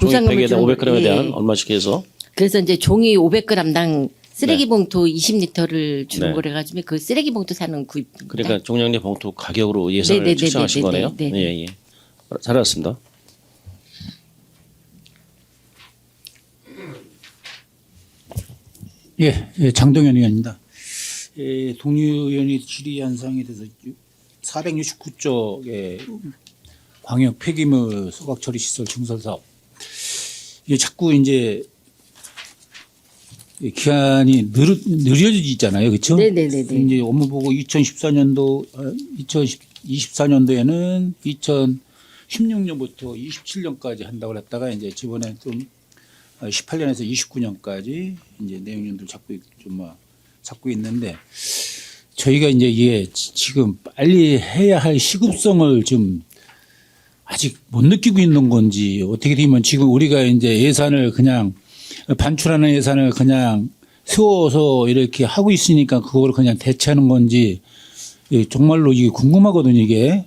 종이팩에 대한 500g에 예. 대한 얼마씩 해서 그래서 이제 종이 500g당 쓰레기 봉투 20리터를 주는 네. 거래 가지고 그 쓰레기 봉투 사는 구입입니다. 그러니까 종량제 봉투 가격으로 예산을 네네네네네. 책정하신 거네요. 네. 예, 예. 잘 알았습니다. 예, 장동현 의원입니다. 동료 의원이 질의한 사항에 대해서 469쪽의 광역 폐기물 소각 처리 시설 증설 사업. 이게 자꾸 이제 기한이 느려지잖아요, 그렇죠? 네네네네. 이제 업무 보고 2024년도에는 2016년부터 27년까지 한다고 그랬다가 이제 이번에 좀 18년에서 29년까지 이제 내용들을 잡고 있는데 저희가 이제 이게 지금 빨리 해야 할 시급성을 좀 아직 못 느끼고 있는 건지 어떻게 되면 지금 우리가 이제 예산을 그냥 반출하는 예산을 그냥 세워서 이렇게 하고 있으니까 그걸 그냥 대체하는 건지 정말로 이게 궁금하거든요, 이게.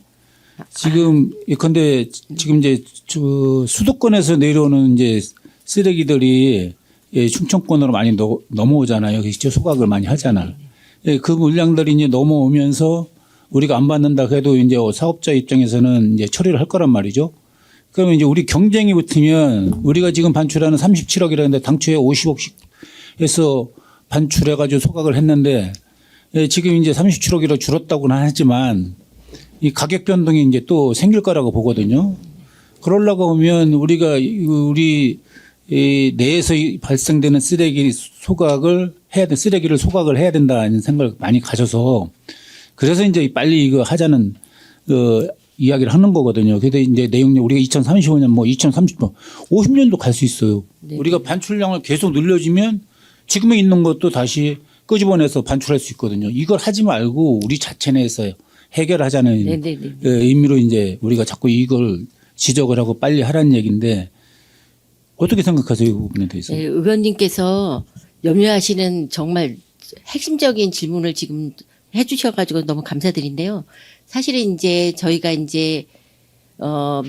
지금 예컨대 지금 이제 수도권에서 내려오는 이제 쓰레기들이 충청권으로 많이 넘어오잖아요. 직접 소각을 많이 하잖아요. 그 물량들이 이제 넘어오면서 우리가 안 받는다 해도 이제 사업자 입장에서는 이제 처리를 할 거란 말이죠. 그러면 이제 우리 경쟁이 붙으면 우리가 지금 반출하는 37억이라는데 당초에 50억씩 해서 반출해가지고 소각을 했는데 지금 이제 37억이라 줄었다고는 하지만 이 가격 변동이 이제 또 생길 거라고 보거든요. 그러려고 하면 우리 내에서 발생되는 쓰레기를 소각을 해야 된다는 생각을 많이 가져서 그래서 이제 빨리 이거 하자는 이야기를 하는 거거든요. 그래서 이제 내용이 우리가 2035년 2030년 50년도 갈 수 있어요. 네. 우리가 반출량을 계속 늘려주면 지금에 있는 것도 다시 끄집어내서 반출할 수 있거든요. 이걸 하지 말고 우리 자체 내에서 해결하자는 네네네. 의미로 이제 우리가 자꾸 이걸 지적을 하고 빨리 하라는 얘기인데 어떻게 생각하세요? 이 부분에 대해서? 네, 의원님께서 염려하시는 정말 핵심적인 질문을 지금 해주셔가지고 너무 감사드린데요. 사실은 이제 저희가 이제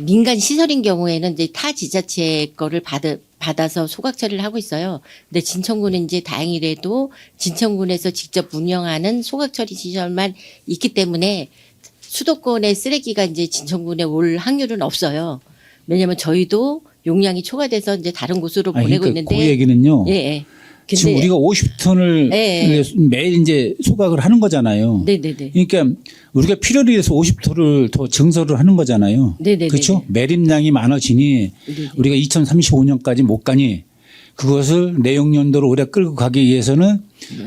민간 시설인 경우에는 이제 타 지자체 거를 받아서 소각 처리를 하고 있어요. 근데 진천구는 이제 다행히라도 진천군에서 직접 운영하는 소각 처리 시설만 있기 때문에 수도권의 쓰레기가 이제 진천군에 올 확률은 없어요. 왜냐하면 저희도 용량이 초과돼서 이제 다른 곳으로 보내고 있는데. 그 얘기는요. 예, 예. 지금 우리가 50톤을 예, 매일 이제 소각을 하는 거잖아요. 네네네. 그러니까 우리가 필요로 해서 50톤을 더 증설을 하는 거잖아요. 네네네. 그렇죠? 매립량이 많아지니 네네. 우리가 2035년까지 못 가니 그것을 내용연도로 오래 끌고 가기 위해서는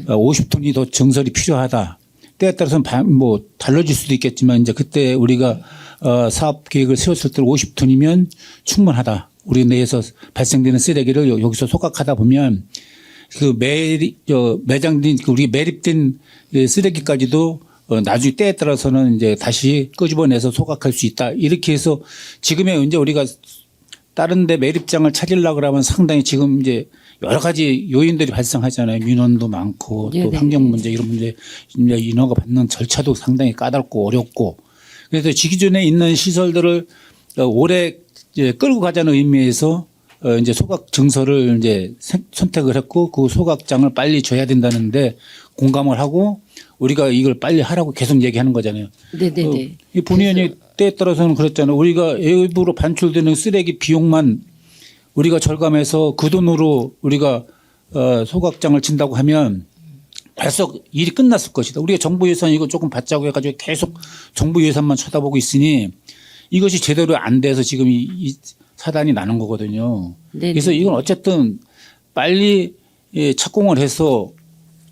50톤이 더 증설이 필요하다. 때에 따라서는 뭐 달라질 수도 있겠지만 이제 그때 우리가 사업 계획을 세웠을 때 50톤이면 충분하다. 우리 내에서 발생되는 쓰레기를 여기서 소각하다 보면 그 매장된 우리 매립된 쓰레기까지도 나중에 때에 따라서는 이제 다시 끄집어내서 소각할 수 있다. 이렇게 해서 지금의 이제 우리가 다른 데 매립장을 찾으려고 그러면 상당히 지금 이제 여러 가지 요인들이 발생하잖아요. 민원도 많고 또 네네. 환경 문제 이런 문제 이제 인허가 받는 절차도 상당히 까다롭고 어렵고 그래서 기존에 있는 시설들을 오래 이제 끌고 가자는 의미에서 이제 소각 증서를 이제 선택을 했고 그 소각장을 빨리 줘야 된다는데 공감을 하고 우리가 이걸 빨리 하라고 계속 얘기하는 거잖아요. 네네네. 이 본의원이 때에 따라서는 그랬잖아요. 우리가 외부로 반출되는 쓰레기 비용만 우리가 절감해서 그 돈으로 우리가 소각장을 진다고 하면 벌써 일이 끝났을 것이다. 우리가 정부 예산 이거 조금 받자고 해가지고 계속 정부 예산만 쳐다보고 있으니 이것이 제대로 안 돼서 지금 이 사단이 나는 거거든요. 네네. 그래서 이건 어쨌든 빨리 착공을 해서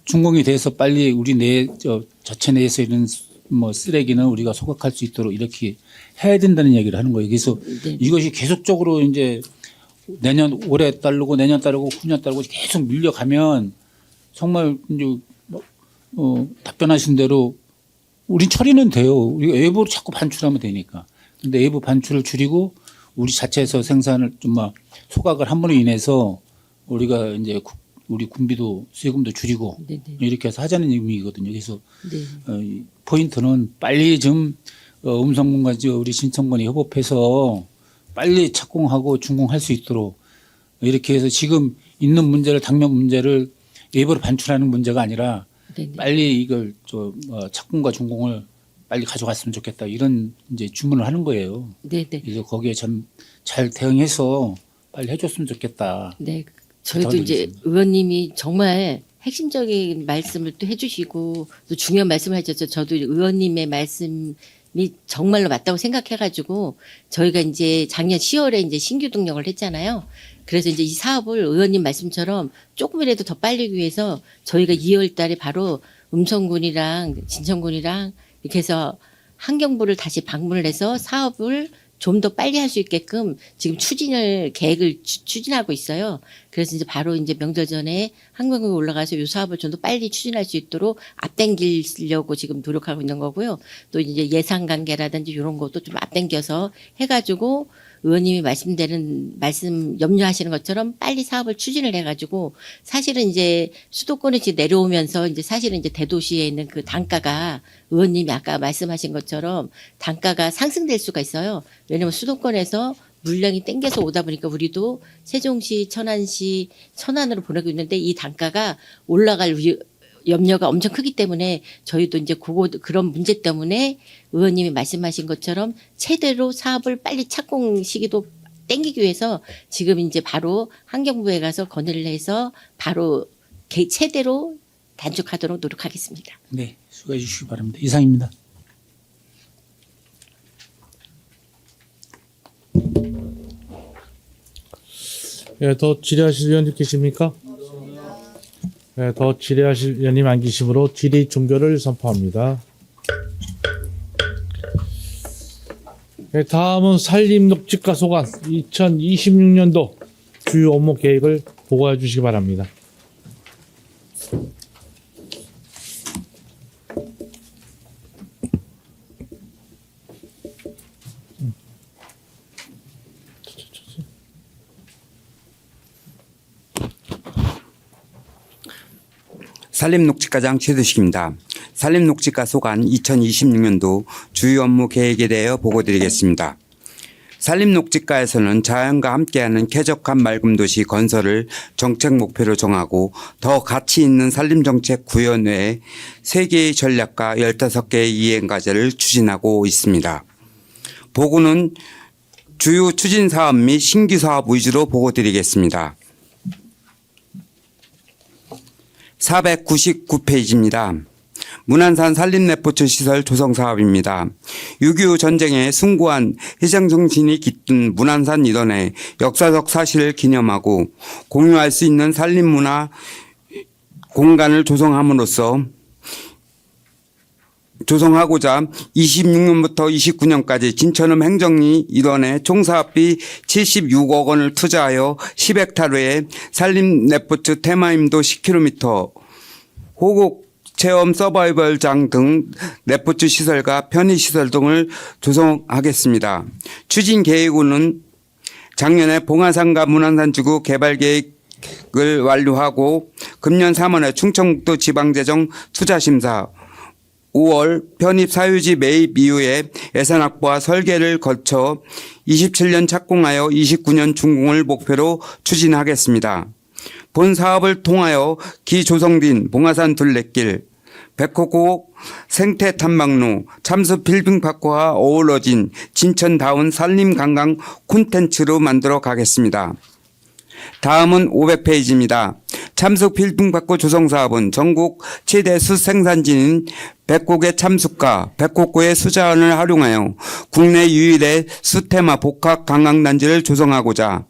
준공이 돼서 빨리 우리 자체 내에서 있는 뭐 쓰레기는 우리가 소각할 수 있도록 이렇게 해야 된다는 얘기를 하는 거예요. 그래서 네. 이것이 계속적으로 이제 올해 따르고 내년 따르고 후년 따르고 계속 밀려가면 정말 이제 답변하신 대로 우리 처리는 돼요. 우리가 외부로 자꾸 반출하면 되니까. 근데 외부 반출을 줄이고 우리 자체에서 생산을 좀 막 소각을 함으로 인해서 우리가 이제 우리 군비도 세금도 줄이고 네네. 이렇게 해서 하자는 의미거든요. 그래서 네. 이 포인트는 빨리 좀 음성군과 우리 진천군이 협업해서 빨리 착공하고 준공할 수 있도록 이렇게 해서 지금 있는 문제를 당면 문제를 외부로 반출하는 문제가 아니라 네네. 빨리 이걸 착공과 준공을 빨리 가져갔으면 좋겠다 이런 이제 주문을 하는 거예요. 네네. 그래서 거기에 참 잘 대응해서 빨리 해줬으면 좋겠다. 네. 저희도 이제 의원님이 정말 핵심적인 말씀을 또 해주시고 또 중요한 말씀을 해주셔서 저도 의원님의 말씀이 정말로 맞다고 생각해가지고 저희가 이제 작년 10월에 이제 신규 등록을 했잖아요. 그래서 이제 이 사업을 의원님 말씀처럼 조금이라도 더 빨리 위해서 저희가 2월 달에 바로 음성군이랑 진천군이랑 이렇게 해서 환경부를 다시 방문을 해서 사업을 좀 더 빨리 할 수 있게끔 지금 계획을 추진하고 있어요. 그래서 이제 바로 이제 명절 전에 환경부에 올라가서 이 사업을 좀 더 빨리 추진할 수 있도록 앞당기려고 지금 노력하고 있는 거고요. 또 이제 예산 관계라든지 이런 것도 좀 앞당겨서 해가지고 의원님이 말씀 염려하시는 것처럼 빨리 사업을 추진을 해가지고 사실은 이제 수도권에 이제 내려오면서 이제 사실은 이제 대도시에 있는 그 단가가 의원님이 아까 말씀하신 것처럼 단가가 상승될 수가 있어요. 왜냐하면 수도권에서 물량이 땡겨서 오다 보니까 우리도 세종시, 천안시, 천안으로 보내고 있는데 이 단가가 올라갈 염려가 엄청 크기 때문에 저희도 이제 그런 문제 때문에 의원님이 말씀하신 것처럼 최대로 사업을 빨리 착공 시기도 땡기기 위해서 지금 이제 바로 환경부에 가서 건의를 해서 바로 최대로 단축하도록 노력하겠습니다. 네, 수고해 주시기 바랍니다. 이상입니다. 예, 더 질의하실 의원님 계십니까? 예, 더 질의하실 의원님 안 계시므로 질의 종결을 선포합니다. 예, 다음은 산림녹지과 소관 2026년도 주요 업무 계획을 보고해 주시기 바랍니다. 산림녹지과장 최두식입니다. 산림녹지과 소관 2026년도 주요 업무 계획에 대하여 보고드리겠습니다. 산림녹지가에서는 자연과 함께하는 쾌적한 맑은 도시 건설을 정책 목표로 정하고 더 가치 있는 산림정책 구현 외에 3개의 전략과 15개의 이행과제를 추진하고 있습니다. 보고는 주요 추진 사업 및 신규 사업 위주로 보고드리겠습니다. 499페이지입니다. 문안산 산림레포츠 시설 조성 사업입니다. 6.25 전쟁에 숭고한 희생정신이 깃든 문안산 일원의 역사적 사실을 기념하고 공유할 수 있는 산림문화 공간을 조성하고자 26년부터 29년까지 진천읍 행정리 일원에 총 사업비 76억 원을 투자하여 10헥타르의 산림레포츠 테마임도 10km, 호국 체험 서바이벌장 등 레포츠 시설과 편의시설 등을 조성하겠습니다. 추진 계획으로는 작년에 봉화산과 문안산지구 개발계획을 완료하고 금년 3월에 충청북도 지방재정 투자심사, 5월 편입 사유지 매입 이후에 예산 확보와 설계를 거쳐 27년 착공하여 29년 준공을 목표로 추진하겠습니다. 본 사업을 통하여 기조성된 봉화산 둘레길, 백호고 생태탐방로, 참수 필빙파크와 어우러진 진천다운 산림관광 콘텐츠로 만들어 가겠습니다. 다음은 500페이지입니다. 참수 필빙파크 조성사업은 전국 최대 수생산지인 백곡의 참수가, 백곡고의 수자원을 활용하여 국내 유일의 수테마 복합 관광단지를 조성하고자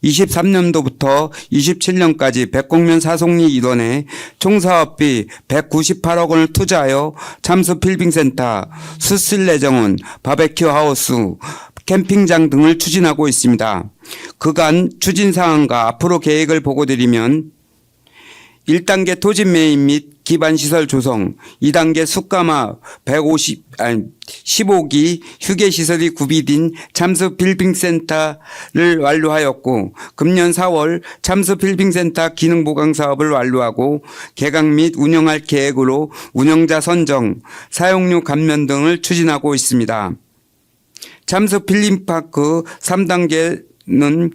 23년도부터 27년까지 백곡면 사송리 일원에 총 사업비 198억 원을 투자하여 참수 필빙센터, 수실내정원, 바베큐 하우스, 캠핑장 등을 추진하고 있습니다. 그간 추진 사항과 앞으로 계획을 보고드리면 1단계 토지 매입 및 기반시설 조성, 2단계 숯가마 15기 휴게시설이 구비된 참수 필빙센터를 완료하였고 금년 4월 참수 필빙센터 기능 보강 사업을 완료하고 개강 및 운영할 계획으로 운영자 선정, 사용료 감면 등을 추진하고 있습니다. 참수 필링파크 3단계는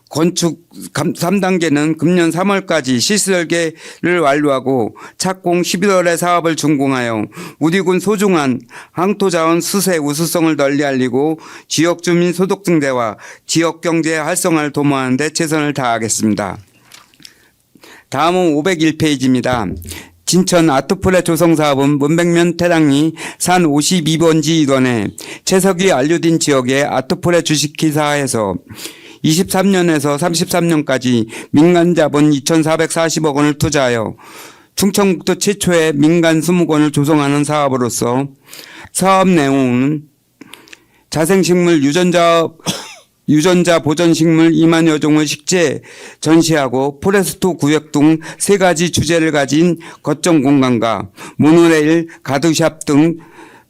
건축 3단계는 금년 3월까지 시설계를 완료하고 착공 11월에 사업을 준공하여 우리군 소중한 항토자원 수세 우수성을 널리 알리고 지역 주민 소득 증대와 지역 경제 활성화를 도모하는 데 최선을 다하겠습니다. 다음은 501페이지입니다. 진천 아트플레 조성사업은 문백면 태랑리 산 52번지 일원에 채석이 완료된 지역의 아트플레 주식회사에서 23년에서 33년까지 민간 자본 2,440억 원을 투자하여 충청북도 최초의 민간 수목원을 조성하는 사업으로서 사업 내용은 자생식물 유전자 보존식물 2만여 종을 식재 전시하고 포레스트 구역 등 3가지 주제를 가진 거점 공간과 모노레일, 가드샵 등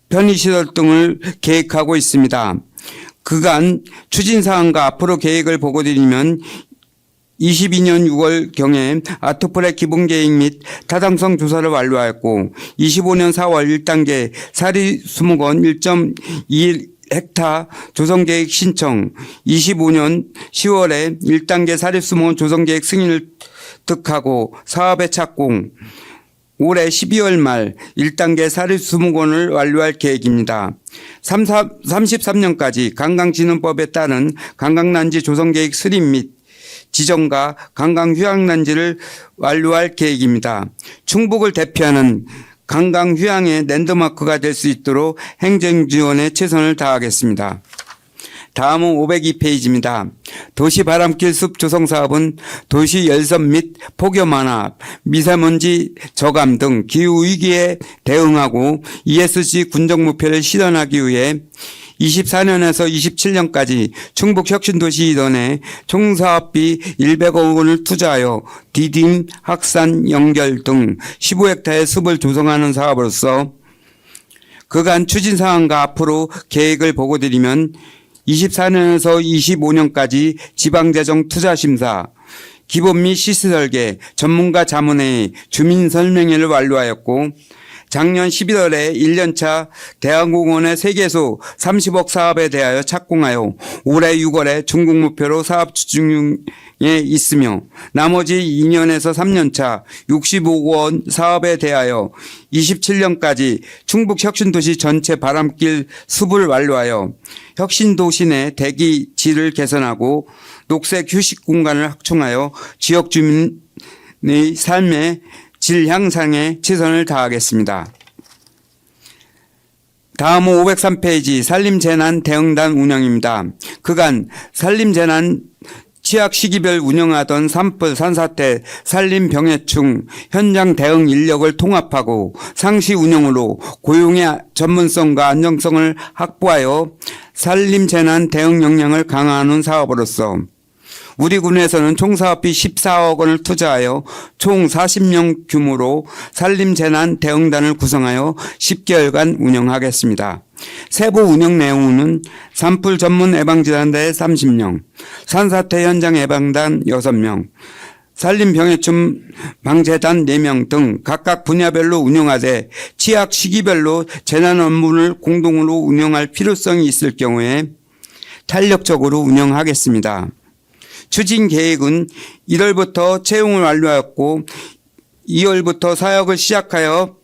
편의시설 등을 계획하고 있습니다. 그간 추진사항과 앞으로 계획을 보고드리면 22년 6월경에 아트플레 기본계획 및 타당성 조사를 완료하였고 25년 4월 1단계 사리수목원 1.21헥타 조성계획 신청, 25년 10월에 1단계 사립수목원 조성계획 승인을 득하고 사업의 착공, 올해 12월 말 1단계 사립수목원을 완료할 계획입니다. 33년까지 관광진흥법에 따른 관광단지 조성계획 수립 및 지정과 관광휴양단지를 완료할 계획입니다. 충북을 대표하는 관광휴양의 랜드마크가 될 수 있도록 행정지원에 최선을 다하겠습니다. 다음은 502페이지입니다. 도시바람길 숲 조성사업은 도시 열섬 및 폭염 완화, 미세먼지 저감 등 기후위기에 대응하고 ESG 군정 목표를 실현하기 위해 24년에서 27년까지 충북 혁신도시 일원에 총 사업비 100억 원을 투자하여 디딤, 학산, 연결 등 15헥타의 숲을 조성하는 사업으로서 그간 추진사항과 앞으로 계획을 보고드리면 24년에서 25년까지 지방재정 투자심사, 기본 및 시설설계, 전문가 자문회의, 주민설명회를 완료하였고 작년 11월에 1년차 대한공원의 세계소 30억 사업에 대하여 착공하여 올해 6월에 중국 목표로 사업 추진 중에 있으며 나머지 2년에서 3년차 65억 원 사업에 대하여 27년까지 충북 혁신도시 전체 바람길 숲을 완료하여 혁신도시 내 대기 질을 개선하고 녹색 휴식 공간을 확충하여 지역 주민의 삶의 질 향상에 최선을 다하겠습니다. 다음은 503페이지 산림재난 대응단 운영입니다. 그간 산림재난 취약 시기별 운영하던 산불, 산사태, 산림병해충 현장 대응 인력을 통합하고 상시 운영으로 고용의 전문성과 안정성을 확보하여 산림재난 대응 역량을 강화하는 사업으로서 우리 군에서는 총 사업비 14억 원을 투자하여 총 40명 규모로 산림재난 대응단을 구성하여 10개월간 운영하겠습니다. 세부 운영 내용은 산불 전문 예방재단대 30명, 산사태 현장 예방단 6명, 산림병해충 방재단 4명 등 각각 분야별로 운영하되 취약 시기별로 재난 업무를 공동으로 운영할 필요성이 있을 경우에 탄력적으로 운영하겠습니다. 추진 계획은 1월부터 채용을 완료하였고 2월부터 사역을 시작하여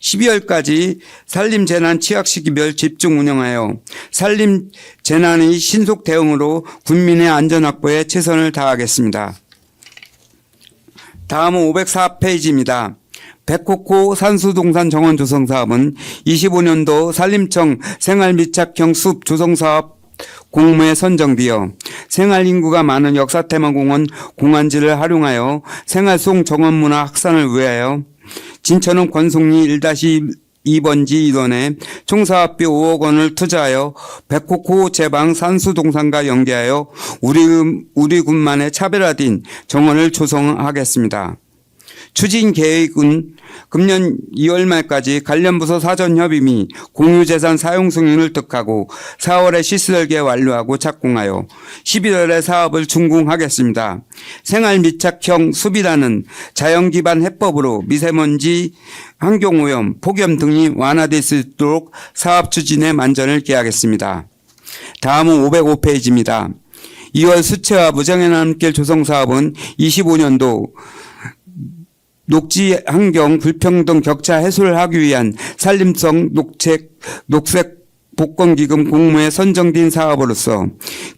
12월까지 산림재난 취약시기별 집중 운영하여 산림재난의 신속 대응으로 국민의 안전 확보에 최선을 다하겠습니다. 다음은 504페이지입니다. 백호코 산수동산 정원 조성 사업은 25년도 산림청 생활밀착형 숲 조성 사업 공모에 선정되어 생활인구가 많은 역사테마공원 공원지를 활용하여 생활속 정원문화 확산을 위하여 진천원 권송리 1-2번지 일원에 총 사업비 5억 원을 투자하여 백호코 제방 산수동산과 연계하여 우리 군만의 차별화된 정원을 조성하겠습니다. 추진 계획은 금년 2월 말까지 관련 부서 사전 협의 및 공유재산 사용 승인을 득하고 4월에 시설계 완료하고 착공하여 11월에 사업을 준공하겠습니다. 생활밀착형 숲이라는 자연기반 해법으로 미세먼지, 환경오염, 폭염 등이 완화될 수 있도록 사업 추진에 만전을 기하겠습니다. 다음은 505페이지입니다. 2월 수채화 무정의 남길 조성 사업은 25년도 녹지 환경 불평등 격차 해소를 하기 위한 산림성 녹색 복권기금 공모에 선정된 사업으로서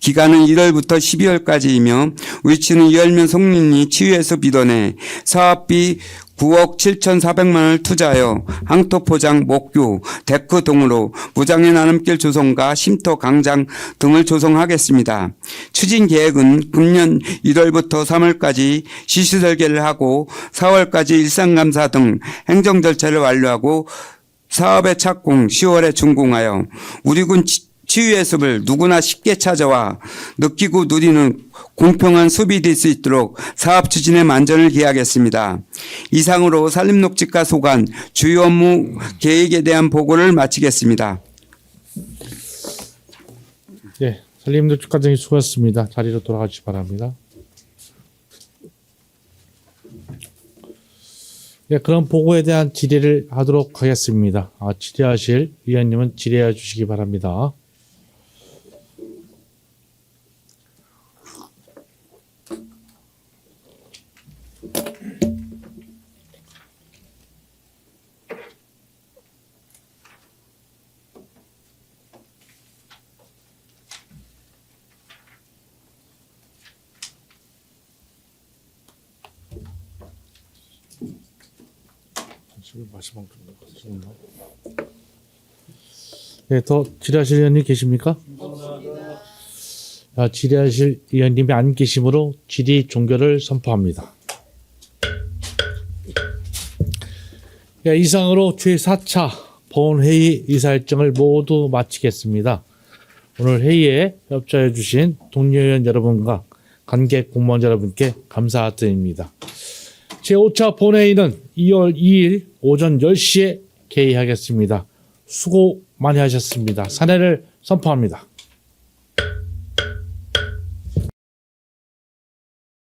기간은 1월부터 12월까지이며 위치는 이열면 송린리 치유해수 비던에 사업비 9억 7,400만 원을 투자하여 항토 포장, 목교, 데크 등으로 무장의 나눔길 조성과 쉼터, 강장 등을 조성하겠습니다. 추진 계획은 금년 1월부터 3월까지 시시 설계를 하고 4월까지 일상감사 등 행정 절차를 완료하고 사업의 착공 10월에 준공하여 우리 군 치유의 숲을 누구나 쉽게 찾아와 느끼고 누리는 공평한 숲이 될 수 있도록 사업 추진에 만전을 기하겠습니다. 이상으로 산림녹지과 소관 주요 업무 계획에 대한 보고를 마치겠습니다. 네, 산림녹지과장님 수고하셨습니다. 자리로 돌아가시기 바랍니다. 네, 그럼 보고에 대한 질의를 하도록 하겠습니다. 질의하실 위원님은 질의해 주시기 바랍니다. 네, 더 질의하실 의원님 계십니까? 질의하실 의원님이 안 계시므로 질의 종결을 선포합니다. 네, 이상으로 제4차 본회의 의사일정을 모두 마치겠습니다. 오늘 회의에 협조해 주신 동료 의원 여러분과 관객 공무원 여러분께 감사드립니다. 제5차 본회의는 2월 2일 오전 10시에 개의하겠습니다. 수고 많이 하셨습니다. 사내를 선포합니다.